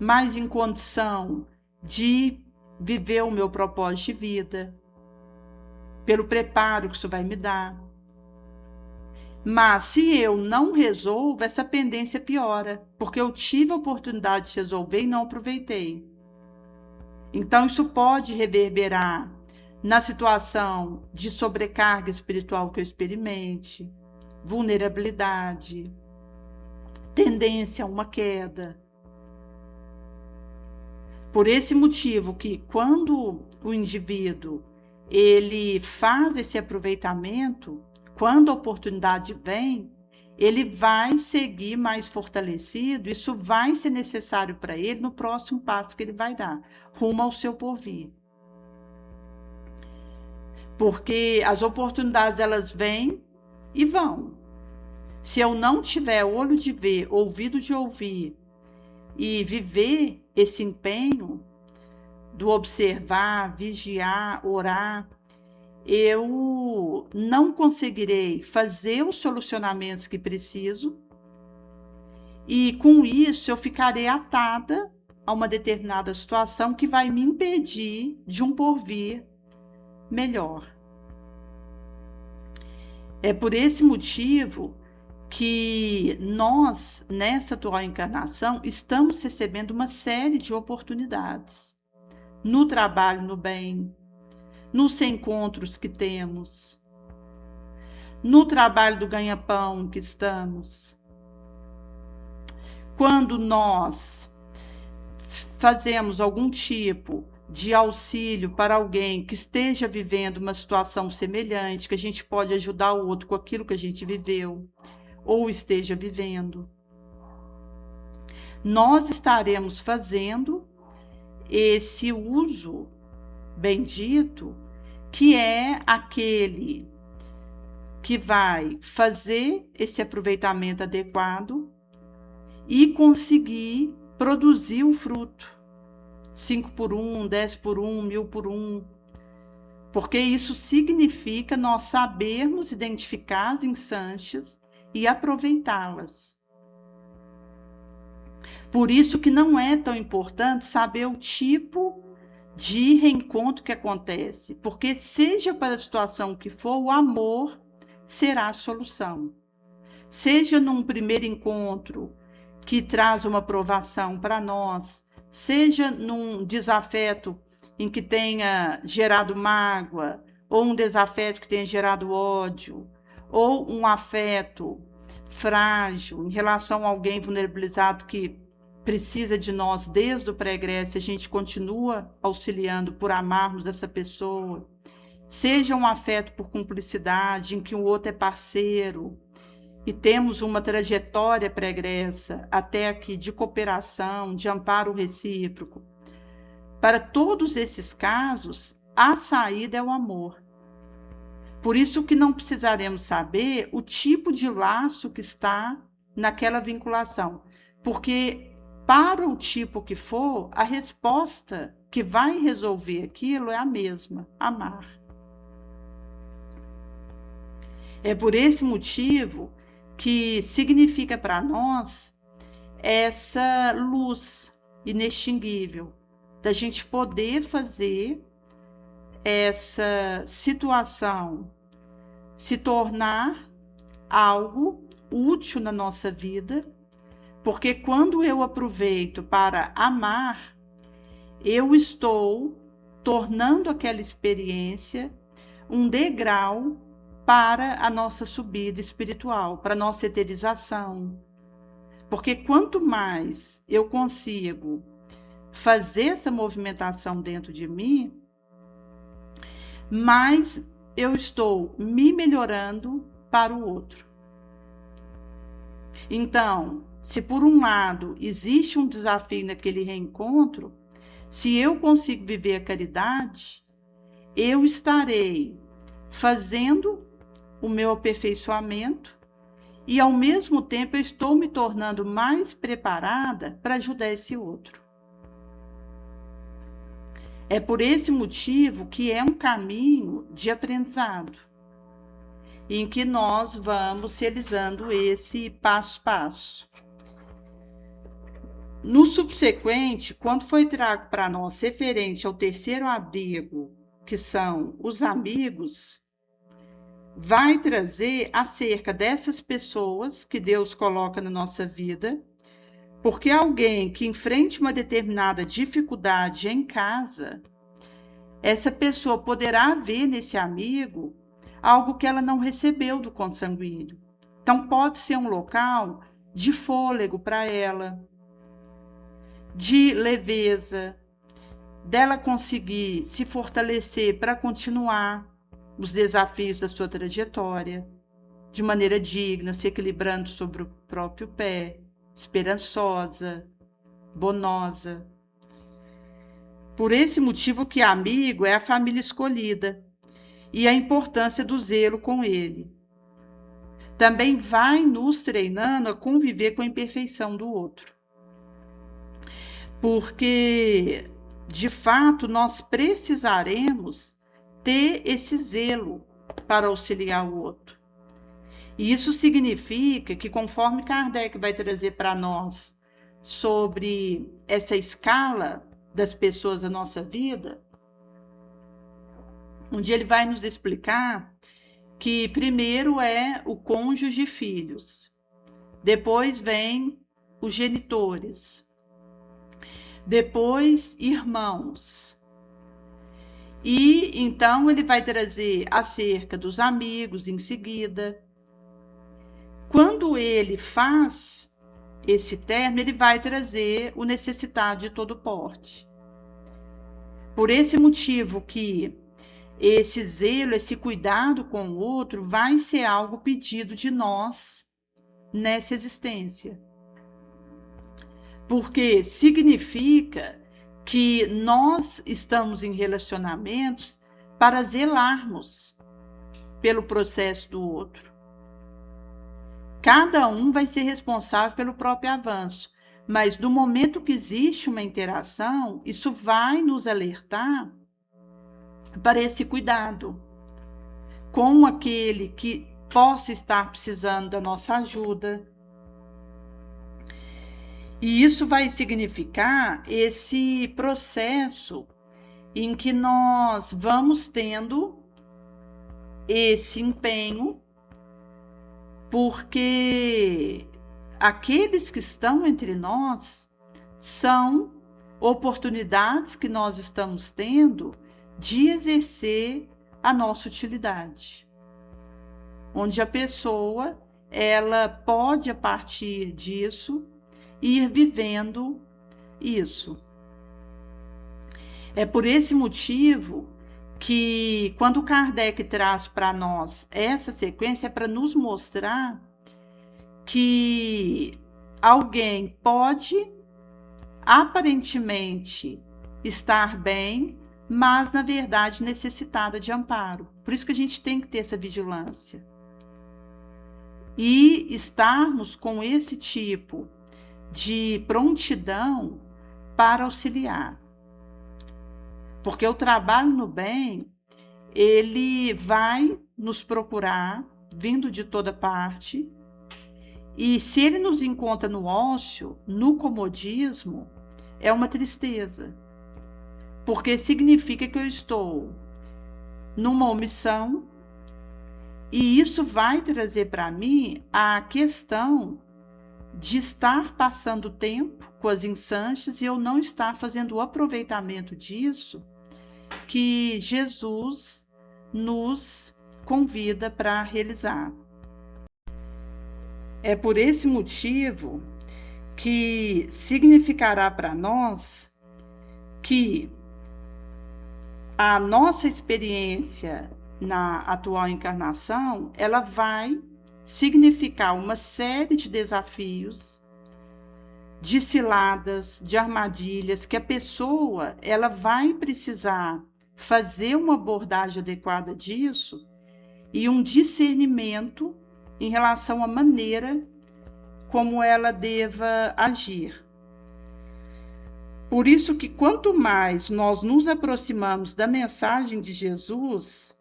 Speaker 1: mais em condição de viver o meu propósito de vida, pelo preparo que isso vai me dar. Mas se eu não resolvo, essa pendência piora, porque eu tive a oportunidade de resolver e não aproveitei. Então, isso pode reverberar na situação de sobrecarga espiritual que eu experimente, vulnerabilidade, tendência a uma queda. Por esse motivo que quando o indivíduo ele faz esse aproveitamento, quando a oportunidade vem, ele vai seguir mais fortalecido, isso vai ser necessário para ele no próximo passo que ele vai dar, rumo ao seu porvir. Porque as oportunidades elas vêm e vão. Se eu não tiver olho de ver, ouvido de ouvir e viver esse empenho do observar, vigiar, orar, eu não conseguirei fazer os solucionamentos que preciso e, com isso, eu ficarei atada a uma determinada situação que vai me impedir de um porvir melhor. É por esse motivo que nós, nessa atual encarnação, estamos recebendo uma série de oportunidades no trabalho, no bem, nos encontros que temos, no trabalho do ganha-pão que estamos. Quando nós fazemos algum tipo de auxílio para alguém que esteja vivendo uma situação semelhante, que a gente pode ajudar o outro com aquilo que a gente viveu ou esteja vivendo, nós estaremos fazendo esse uso bendito, que é aquele que vai fazer esse aproveitamento adequado e conseguir produzir o fruto. 5 por 1, 10 por 1, 1000 por 1. Porque isso significa nós sabermos identificar as ensanches e aproveitá-las. Por isso que não é tão importante saber o tipo de reencontro que acontece, porque seja para a situação que for, o amor será a solução. Seja num primeiro encontro que traz uma provação para nós, seja num desafeto em que tenha gerado mágoa, ou um desafeto que tenha gerado ódio, ou um afeto frágil em relação a alguém vulnerabilizado que precisa de nós desde o pré-egresso, a gente continua auxiliando por amarmos essa pessoa. Seja um afeto por cumplicidade, em que o outro é parceiro, e temos uma trajetória pregressa até aqui de cooperação, de amparo recíproco. Para todos esses casos, a saída é o amor. Por isso que não precisaremos saber o tipo de laço que está naquela vinculação, porque para o tipo que for, a resposta que vai resolver aquilo é a mesma: amar. É por esse motivo que significa para nós essa luz inextinguível, da gente poder fazer essa situação se tornar algo útil na nossa vida, porque quando eu aproveito para amar, eu estou tornando aquela experiência um degrau para a nossa subida espiritual, para a nossa eterização. Porque quanto mais eu consigo fazer essa movimentação dentro de mim, mais eu estou me melhorando para o outro. Então, se por um lado existe um desafio naquele reencontro, se eu consigo viver a caridade, eu estarei fazendo o meu aperfeiçoamento e, ao mesmo tempo, eu estou me tornando mais preparada para ajudar esse outro. É por esse motivo que é um caminho de aprendizado, em que nós vamos realizando esse passo a passo. No subsequente, quando foi trago para nós referente ao terceiro abrigo, que são os amigos, vai trazer acerca dessas pessoas que Deus coloca na nossa vida, porque alguém que enfrente uma determinada dificuldade em casa, essa pessoa poderá ver nesse amigo algo que ela não recebeu do consanguíneo. Então, pode ser um local de fôlego para ela, de leveza, dela conseguir se fortalecer para continuar os desafios da sua trajetória, de maneira digna, se equilibrando sobre o próprio pé, esperançosa, bonosa. Por esse motivo que amigo é a família escolhida e a importância do zelo com ele. Também vai nos treinando a conviver com a imperfeição do outro. Porque, de fato, nós precisaremos ter esse zelo para auxiliar o outro. E isso significa que, conforme Kardec vai trazer para nós sobre essa escala das pessoas da nossa vida, onde ele vai nos explicar que primeiro é o cônjuge e filhos, depois vem os genitores, depois irmãos. E então ele vai trazer acerca dos amigos em seguida. Quando ele faz esse termo, ele vai trazer o necessitado de todo porte. Por esse motivo que esse zelo, esse cuidado com o outro vai ser algo pedido de nós nessa existência. Porque significa que nós estamos em relacionamentos para zelarmos pelo processo do outro. Cada um vai ser responsável pelo próprio avanço, mas no momento que existe uma interação, isso vai nos alertar para esse cuidado com aquele que possa estar precisando da nossa ajuda. E isso vai significar esse processo em que nós vamos tendo esse empenho, porque aqueles que estão entre nós são oportunidades que nós estamos tendo de exercer a nossa utilidade, onde a pessoa ela pode, a partir disso, ir vivendo isso. É por esse motivo que, quando Kardec traz para nós essa sequência, é para nos mostrar que alguém pode aparentemente estar bem, mas na verdade necessitada de amparo. Por isso que a gente tem que ter essa vigilância e estarmos com esse tipo de prontidão para auxiliar. Porque o trabalho no bem, ele vai nos procurar, vindo de toda parte, e se ele nos encontra no ócio, no comodismo, é uma tristeza. Porque significa que eu estou numa omissão, e isso vai trazer para mim a questão de estar passando tempo com as insanches e eu não estar fazendo o aproveitamento disso que Jesus nos convida para realizar. É por esse motivo que significará para nós que a nossa experiência na atual encarnação, ela vai significar uma série de desafios, de ciladas, de armadilhas, que a pessoa ela vai precisar fazer uma abordagem adequada disso e um discernimento em relação à maneira como ela deva agir. Por isso que quanto mais nós nos aproximamos da mensagem de Jesus,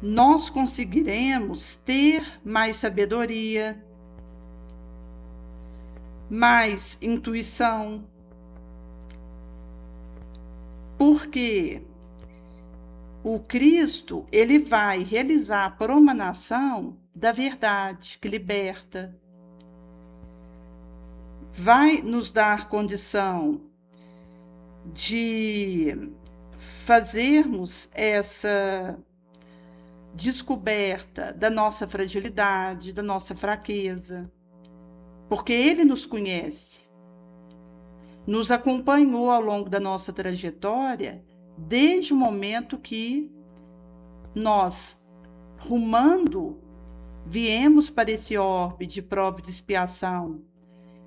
Speaker 1: nós conseguiremos ter mais sabedoria, mais intuição, porque o Cristo, ele vai realizar a promanação da verdade que liberta, vai nos dar condição de fazermos essa descoberta da nossa fragilidade, da nossa fraqueza, porque ele nos conhece, nos acompanhou ao longo da nossa trajetória, desde o momento que nós, rumando, viemos para esse orbe de prova e de expiação,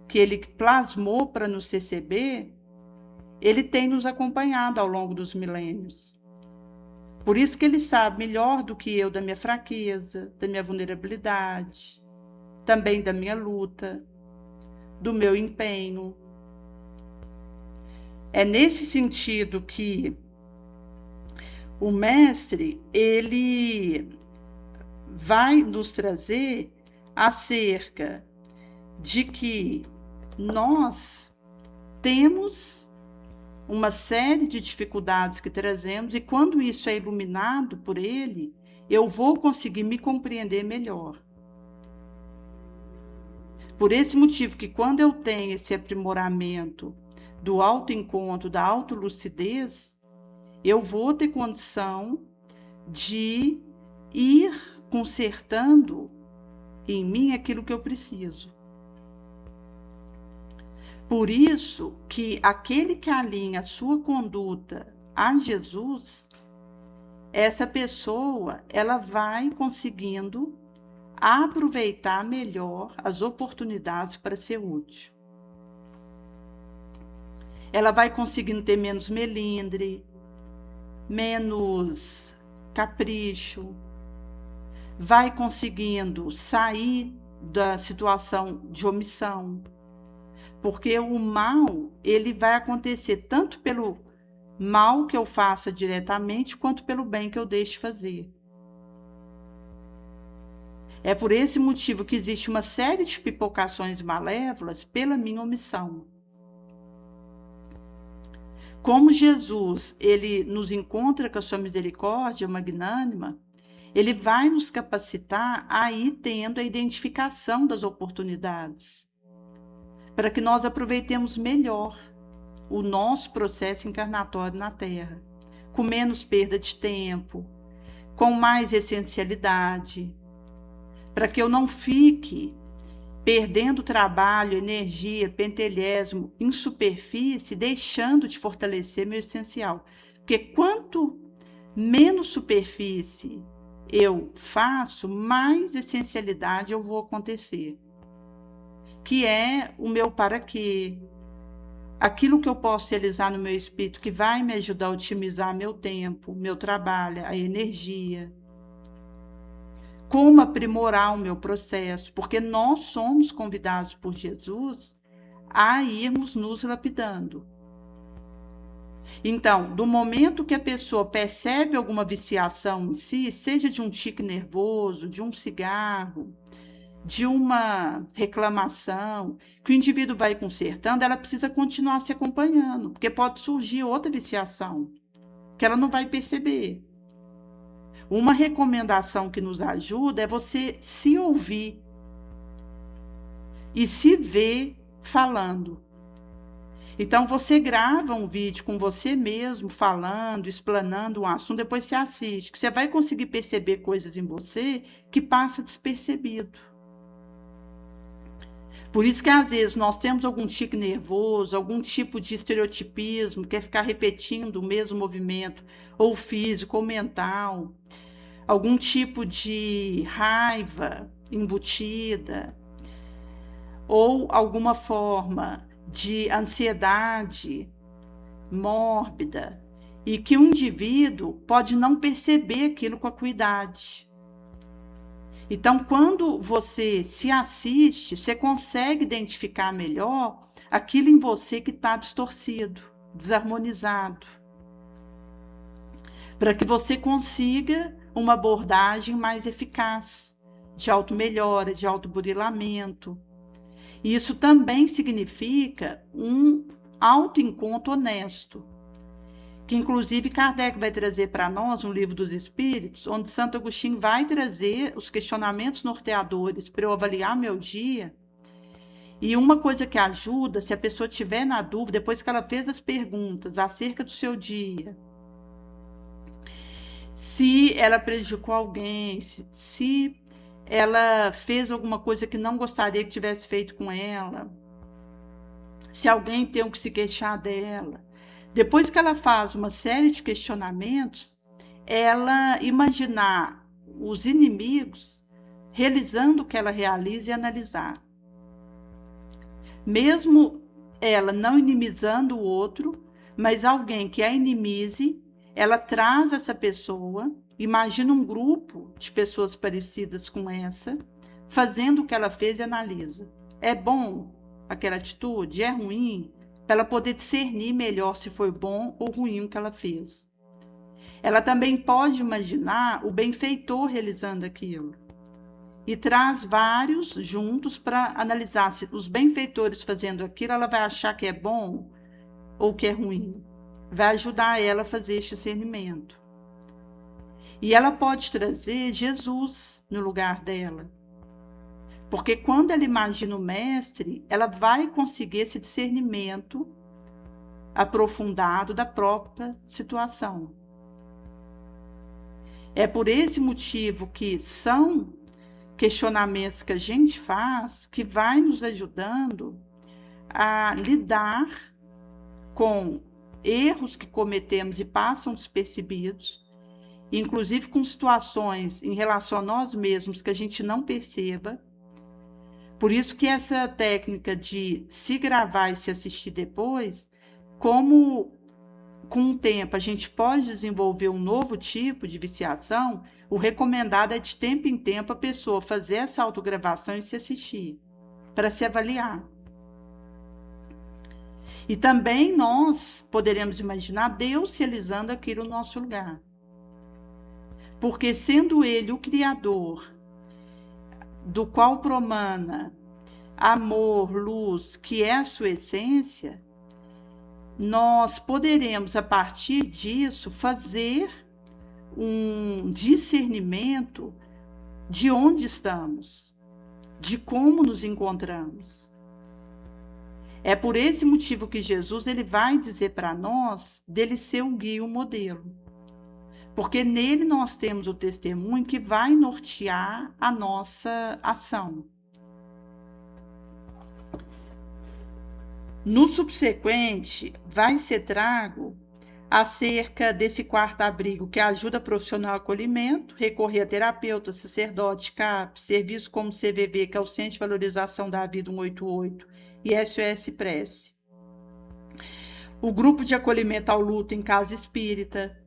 Speaker 1: que ele plasmou para nos receber, ele tem nos acompanhado ao longo dos milênios. Por isso que ele sabe melhor do que eu da minha fraqueza, da minha vulnerabilidade, também da minha luta, do meu empenho. É nesse sentido que o mestre, ele vai nos trazer acerca de que nós temos uma série de dificuldades que trazemos, e quando isso é iluminado por ele, eu vou conseguir me compreender melhor. Por esse motivo que quando eu tenho esse aprimoramento do autoencontro, da autolucidez, eu vou ter condição de ir consertando em mim aquilo que eu preciso. Por isso que aquele que alinha a sua conduta a Jesus, essa pessoa, ela vai conseguindo aproveitar melhor as oportunidades para ser útil. Ela vai conseguindo ter menos melindre, menos capricho, vai conseguindo sair da situação de omissão, porque o mal, ele vai acontecer tanto pelo mal que eu faça diretamente, quanto pelo bem que eu deixe fazer. É por esse motivo que existe uma série de pipocações malévolas pela minha omissão. Como Jesus, ele nos encontra com a sua misericórdia magnânima, ele vai nos capacitar a ir tendo a identificação das oportunidades, para que nós aproveitemos melhor o nosso processo encarnatório na Terra, com menos perda de tempo, com mais essencialidade, para que eu não fique perdendo trabalho, energia, pentelhésimo em superfície, deixando de fortalecer meu essencial. Porque quanto menos superfície eu faço, mais essencialidade eu vou acontecer. Que é o meu para quê, aquilo que eu posso realizar no meu espírito, que vai me ajudar a otimizar meu tempo, meu trabalho, a energia. Como aprimorar o meu processo, porque nós somos convidados por Jesus a irmos nos lapidando. Então, do momento que a pessoa percebe alguma viciação em si, seja de um tique nervoso, de um cigarro, de uma reclamação, que o indivíduo vai consertando, ela precisa continuar se acompanhando, porque pode surgir outra viciação, que ela não vai perceber. Uma recomendação que nos ajuda é você se ouvir e se ver falando. Então, você grava um vídeo com você mesmo, falando, explanando um assunto, depois você assiste, que você vai conseguir perceber coisas em você que passa despercebido. Por isso que, às vezes, nós temos algum tique nervoso, algum tipo de estereotipismo, quer ficar repetindo o mesmo movimento, ou físico, ou mental, algum tipo de raiva embutida, ou alguma forma de ansiedade mórbida, e que o indivíduo pode não perceber aquilo com a acuidade. Então, quando você se assiste, você consegue identificar melhor aquilo em você que está distorcido, desarmonizado, para que você consiga uma abordagem mais eficaz, de automelhora, de autoburilamento. E isso também significa um autoencontro honesto, que inclusive Kardec vai trazer para nós um livro dos Espíritos, onde Santo Agostinho vai trazer os questionamentos norteadores para eu avaliar meu dia. E uma coisa que ajuda, se a pessoa tiver na dúvida, depois que ela fez as perguntas acerca do seu dia, se ela prejudicou alguém, se ela fez alguma coisa que não gostaria que tivesse feito com ela, se alguém tem que se queixar dela. Depois que ela faz uma série de questionamentos, ela imaginar os inimigos realizando o que ela realiza e analisar. Mesmo ela não inimizando o outro, mas alguém que a inimize, ela traz essa pessoa, imagina um grupo de pessoas parecidas com essa, fazendo o que ela fez e analisa. É bom aquela atitude? É ruim? Para ela poder discernir melhor se foi bom ou ruim o que ela fez. Ela também pode imaginar o benfeitor realizando aquilo e traz vários juntos para analisar se os benfeitores fazendo aquilo, ela vai achar que é bom ou que é ruim. Vai ajudar ela a fazer este discernimento. E ela pode trazer Jesus no lugar dela. Porque quando ela imagina o mestre, ela vai conseguir esse discernimento aprofundado da própria situação. É por esse motivo que são questionamentos que a gente faz que vai nos ajudando a lidar com erros que cometemos e passam despercebidos, inclusive com situações em relação a nós mesmos que a gente não perceba. Por isso que essa técnica de se gravar e se assistir depois, como com o tempo a gente pode desenvolver um novo tipo de viciação, o recomendado é de tempo em tempo a pessoa fazer essa autogravação e se assistir, para se avaliar. E também nós poderemos imaginar Deus realizando aquilo no nosso lugar. Porque sendo Ele o Criador, do qual promana amor, luz, que é a sua essência, nós poderemos, a partir disso, fazer um discernimento de onde estamos, de como nos encontramos. É por esse motivo que Jesus ele vai dizer para nós dele ser o guia, o modelo. Porque nele nós temos o testemunho que vai nortear a nossa ação. No subsequente, vai ser trago acerca desse quarto abrigo que ajuda profissional ao acolhimento, recorrer a terapeuta, sacerdote, CAP, serviço como CVV, que é o Centro de Valorização da Vida 188, e SOS Prece. O grupo de acolhimento ao luto em casa espírita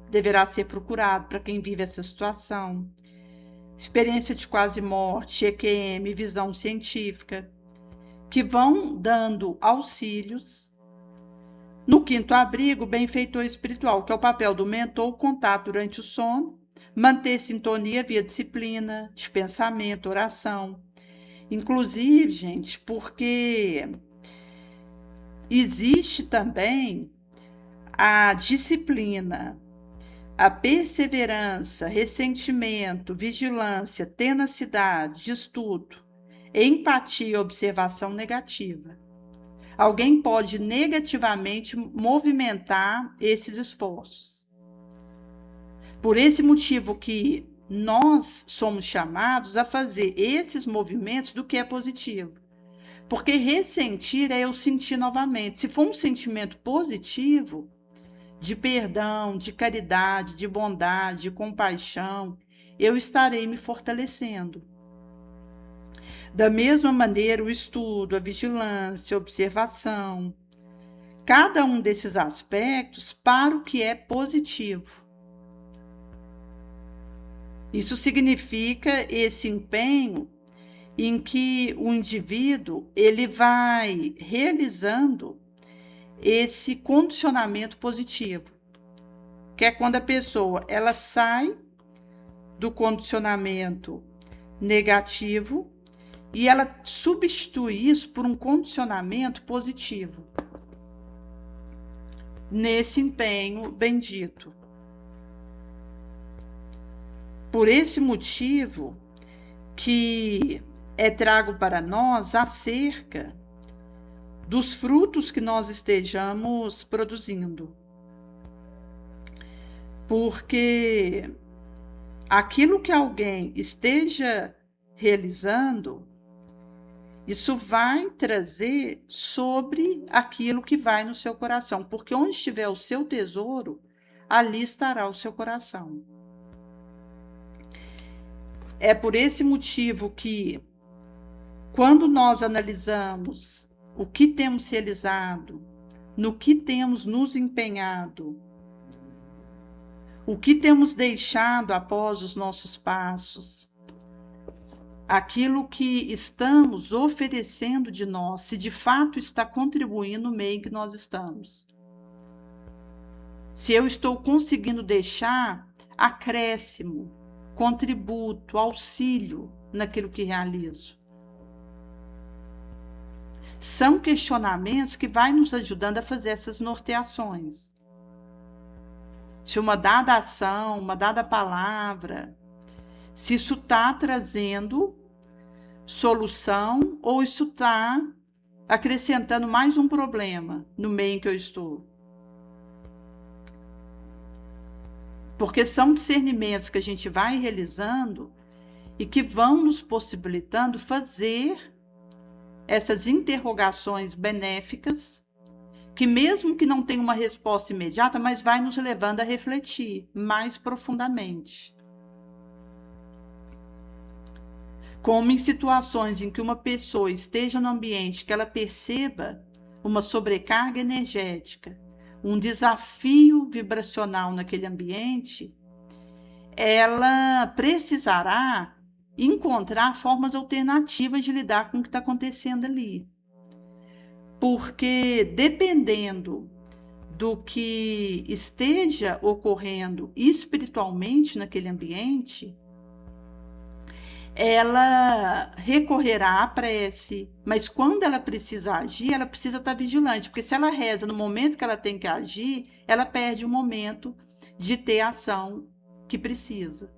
Speaker 1: deverá ser procurado para quem vive essa situação. Experiência de quase morte, EQM, visão científica, que vão dando auxílios. No quinto abrigo, benfeitor espiritual, que é o papel do mentor, o contato durante o sono, manter sintonia via disciplina, de pensamento, oração. Inclusive, gente, porque existe também a disciplina, a perseverança, ressentimento, vigilância, tenacidade de estudo, empatia e observação negativa. Alguém pode negativamente movimentar esses esforços. Por esse motivo que nós somos chamados a fazer esses movimentos do que é positivo. Porque ressentir é eu sentir novamente. Se for um sentimento positivo, de perdão, de caridade, de bondade, de compaixão, eu estarei me fortalecendo. Da mesma maneira, o estudo, a vigilância, a observação, cada um desses aspectos para o que é positivo. Isso significa esse empenho em que o indivíduo ele vai realizando esse condicionamento positivo, que é quando a pessoa ela sai do condicionamento negativo e ela substitui isso por um condicionamento positivo, nesse empenho bendito. Por esse motivo que é trago para nós acerca dos frutos que nós estejamos produzindo. Porque aquilo que alguém esteja realizando, isso vai trazer sobre aquilo que vai no seu coração. Porque onde estiver o seu tesouro, ali estará o seu coração. É por esse motivo que, quando nós analisamos o que temos realizado, no que temos nos empenhado, o que temos deixado após os nossos passos, aquilo que estamos oferecendo de nós, se de fato está contribuindo no meio que nós estamos. Se eu estou conseguindo deixar acréscimo, contributo, auxílio naquilo que realizo. São questionamentos que vai nos ajudando a fazer essas norteações. Se uma dada ação, uma dada palavra, se isso está trazendo solução ou isso está acrescentando mais um problema no meio em que eu estou. Porque são discernimentos que a gente vai realizando e que vão nos possibilitando fazer essas interrogações benéficas, que mesmo que não tenha uma resposta imediata, mas vai nos levando a refletir mais profundamente. Como em situações em que uma pessoa esteja no ambiente que ela perceba uma sobrecarga energética, um desafio vibracional naquele ambiente, ela precisará encontrar formas alternativas de lidar com o que está acontecendo ali. Porque dependendo do que esteja ocorrendo espiritualmente naquele ambiente, ela recorrerá à prece, mas quando ela precisa agir, ela precisa estar vigilante, porque se ela reza no momento que ela tem que agir, ela perde o momento de ter a ação que precisa.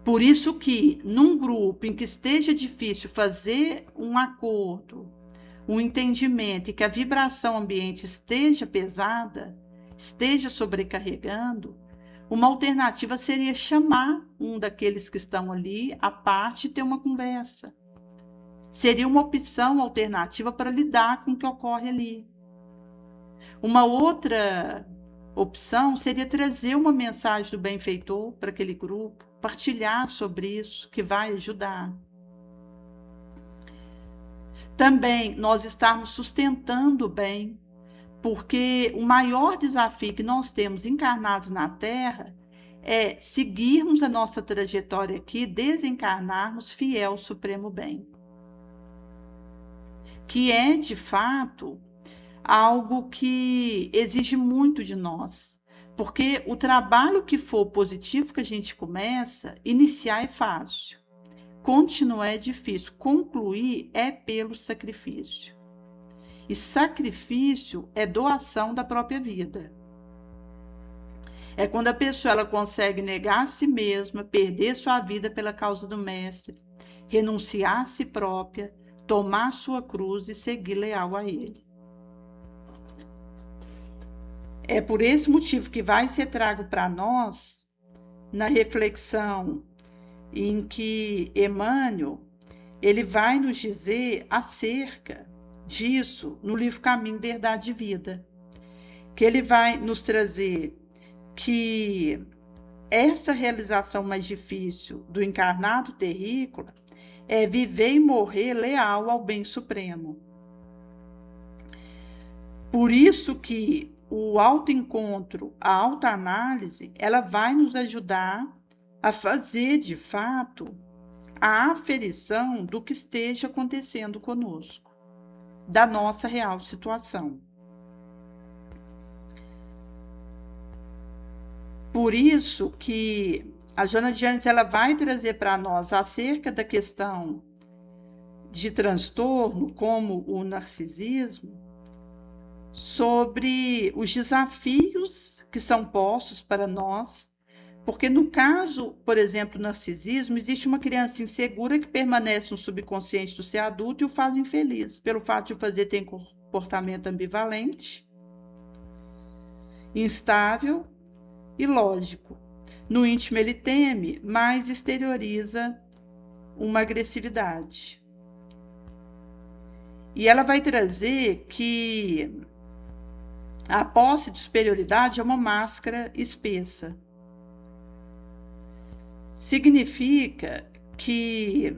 Speaker 1: Por isso que, num grupo em que esteja difícil fazer um acordo, um entendimento e que a vibração ambiente esteja pesada, esteja sobrecarregando, uma alternativa seria chamar um daqueles que estão ali à parte e ter uma conversa. Seria uma opção alternativa para lidar com o que ocorre ali. Uma outra opção seria trazer uma mensagem do benfeitor para aquele grupo, partilhar sobre isso, que vai ajudar. Também nós estarmos sustentando o bem, porque o maior desafio que nós temos encarnados na Terra é seguirmos a nossa trajetória aqui, desencarnarmos fiel ao Supremo Bem, que é, de fato, algo que exige muito de nós, porque o trabalho que for positivo que a gente começa, iniciar é fácil, continuar é difícil, concluir é pelo sacrifício. E sacrifício é doação da própria vida. É quando a pessoa ela consegue negar a si mesma, perder sua vida pela causa do Mestre, renunciar a si própria, tomar sua cruz e seguir leal a Ele. É por esse motivo que vai ser trago para nós, na reflexão em que Emmanuel ele vai nos dizer acerca disso no livro Caminho, Verdade e Vida, que ele vai nos trazer que essa realização mais difícil do encarnado terrícola é viver e morrer leal ao bem supremo. Por isso que o autoencontro, a autoanálise, ela vai nos ajudar a fazer, de fato, a aferição do que esteja acontecendo conosco, da nossa real situação. Por isso que a Joana de Ângeles ela vai trazer para nós acerca da questão de transtorno, como o narcisismo, sobre os desafios que são postos para nós, porque no caso, por exemplo, do narcisismo, existe uma criança insegura que permanece no subconsciente do ser adulto e o faz infeliz, pelo fato de fazer ter comportamento ambivalente, instável e lógico. No íntimo ele teme, mas exterioriza uma agressividade. E ela vai trazer que a posse de superioridade é uma máscara espessa. Significa que,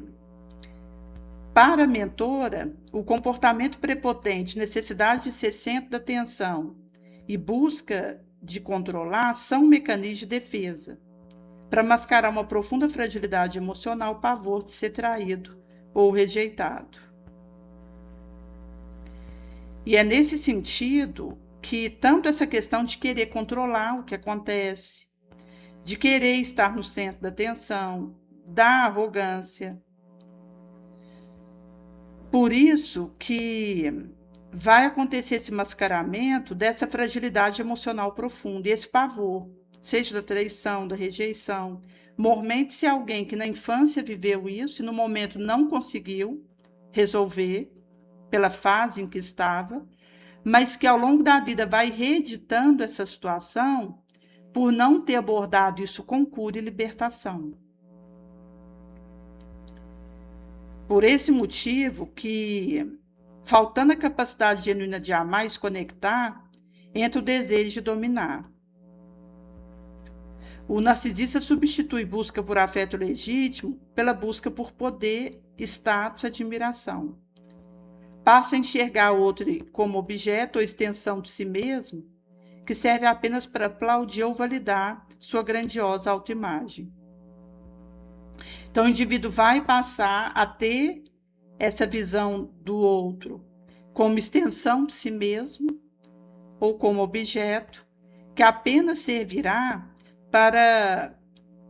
Speaker 1: para a mentora, o comportamento prepotente, necessidade de ser centro da atenção e busca de controlar são mecanismos de defesa, para mascarar uma profunda fragilidade emocional, pavor de ser traído ou rejeitado. E é nesse sentido que tanto essa questão de querer controlar o que acontece, de querer estar no centro da atenção, da arrogância. Por isso que vai acontecer esse mascaramento dessa fragilidade emocional profunda, e esse pavor, seja da traição, da rejeição. Mormente-se alguém que na infância viveu isso e no momento não conseguiu resolver pela fase em que estava, mas que ao longo da vida vai reeditando essa situação por não ter abordado isso com cura e libertação. Por esse motivo que, faltando a capacidade genuína de amar e se conectar, entra o desejo de dominar. O narcisista substitui busca por afeto legítimo pela busca por poder, status, admiração. Passa a enxergar o outro como objeto ou extensão de si mesmo, que serve apenas para aplaudir ou validar sua grandiosa autoimagem. Então, o indivíduo vai passar a ter essa visão do outro como extensão de si mesmo ou como objeto, que apenas servirá para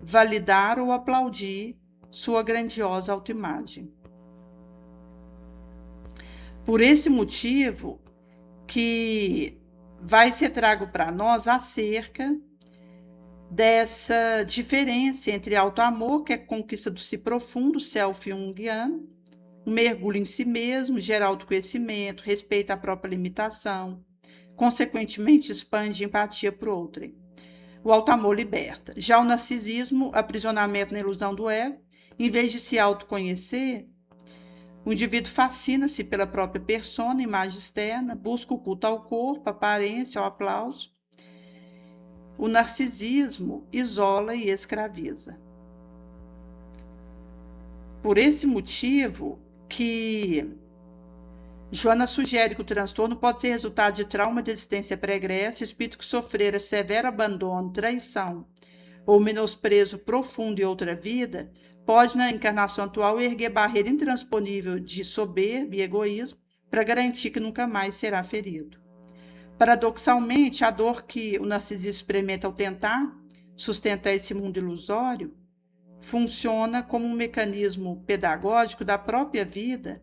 Speaker 1: validar ou aplaudir sua grandiosa autoimagem. Por esse motivo que vai ser trago para nós acerca dessa diferença entre autoamor, que é a conquista do si profundo, self junguiano, um mergulho em si mesmo, gera autoconhecimento, respeita a própria limitação, consequentemente expande empatia para o outro. O autoamor liberta. Já o narcisismo, aprisionamento na ilusão do ego, em vez de se autoconhecer, o indivíduo fascina-se pela própria persona, imagem externa, busca o culto ao corpo, a aparência, ao aplauso. O narcisismo isola e escraviza. Por esse motivo que Joana sugere que o transtorno pode ser resultado de trauma de existência pregressa, espírito que sofrera severo abandono, traição ou menosprezo profundo em outra vida, pode, na encarnação atual, erguer barreira intransponível de soberba e egoísmo para garantir que nunca mais será ferido. Paradoxalmente, a dor que o narcisista experimenta ao tentar sustentar esse mundo ilusório funciona como um mecanismo pedagógico da própria vida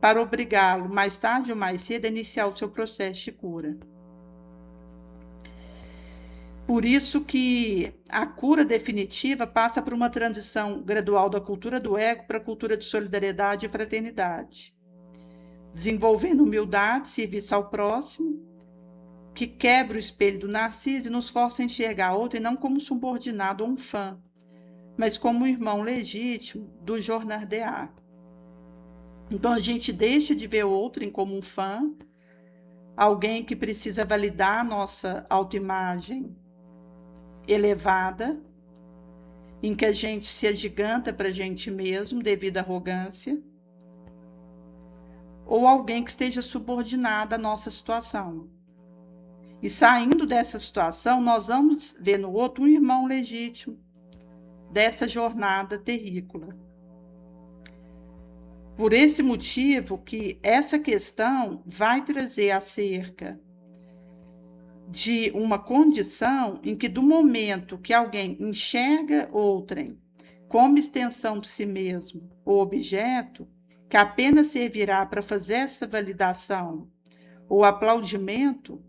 Speaker 1: para obrigá-lo, mais tarde ou mais cedo, a iniciar o seu processo de cura. Por isso que a cura definitiva passa por uma transição gradual da cultura do ego para a cultura de solidariedade e fraternidade, desenvolvendo humildade, serviço ao próximo, que quebra o espelho do narciso e nos força a enxergar outro e não como subordinado ou um fã, mas como um irmão legítimo do jornardear. Então a gente deixa de ver o outro como um fã, alguém que precisa validar a nossa autoimagem elevada, em que a gente se agiganta para a gente mesmo devido à arrogância, ou alguém que esteja subordinado à nossa situação. E saindo dessa situação, nós vamos ver no outro um irmão legítimo dessa jornada terrícola. Por esse motivo que essa questão vai trazer acerca de uma condição em que, do momento que alguém enxerga outrem como extensão de si mesmo ou objeto, que apenas servirá para fazer essa validação ou aplaudimento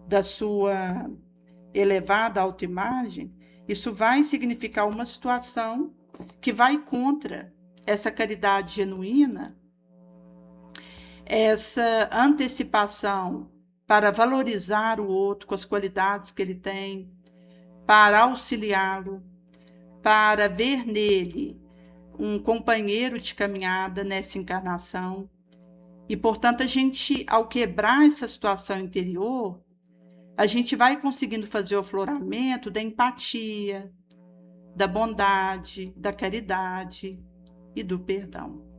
Speaker 1: da sua elevada autoimagem, isso vai significar uma situação que vai contra essa caridade genuína, essa antecipação para valorizar o outro com as qualidades que ele tem, para auxiliá-lo, para ver nele um companheiro de caminhada nessa encarnação. E, portanto, a gente, ao quebrar essa situação interior, a gente vai conseguindo fazer o afloramento da empatia, da bondade, da caridade e do perdão.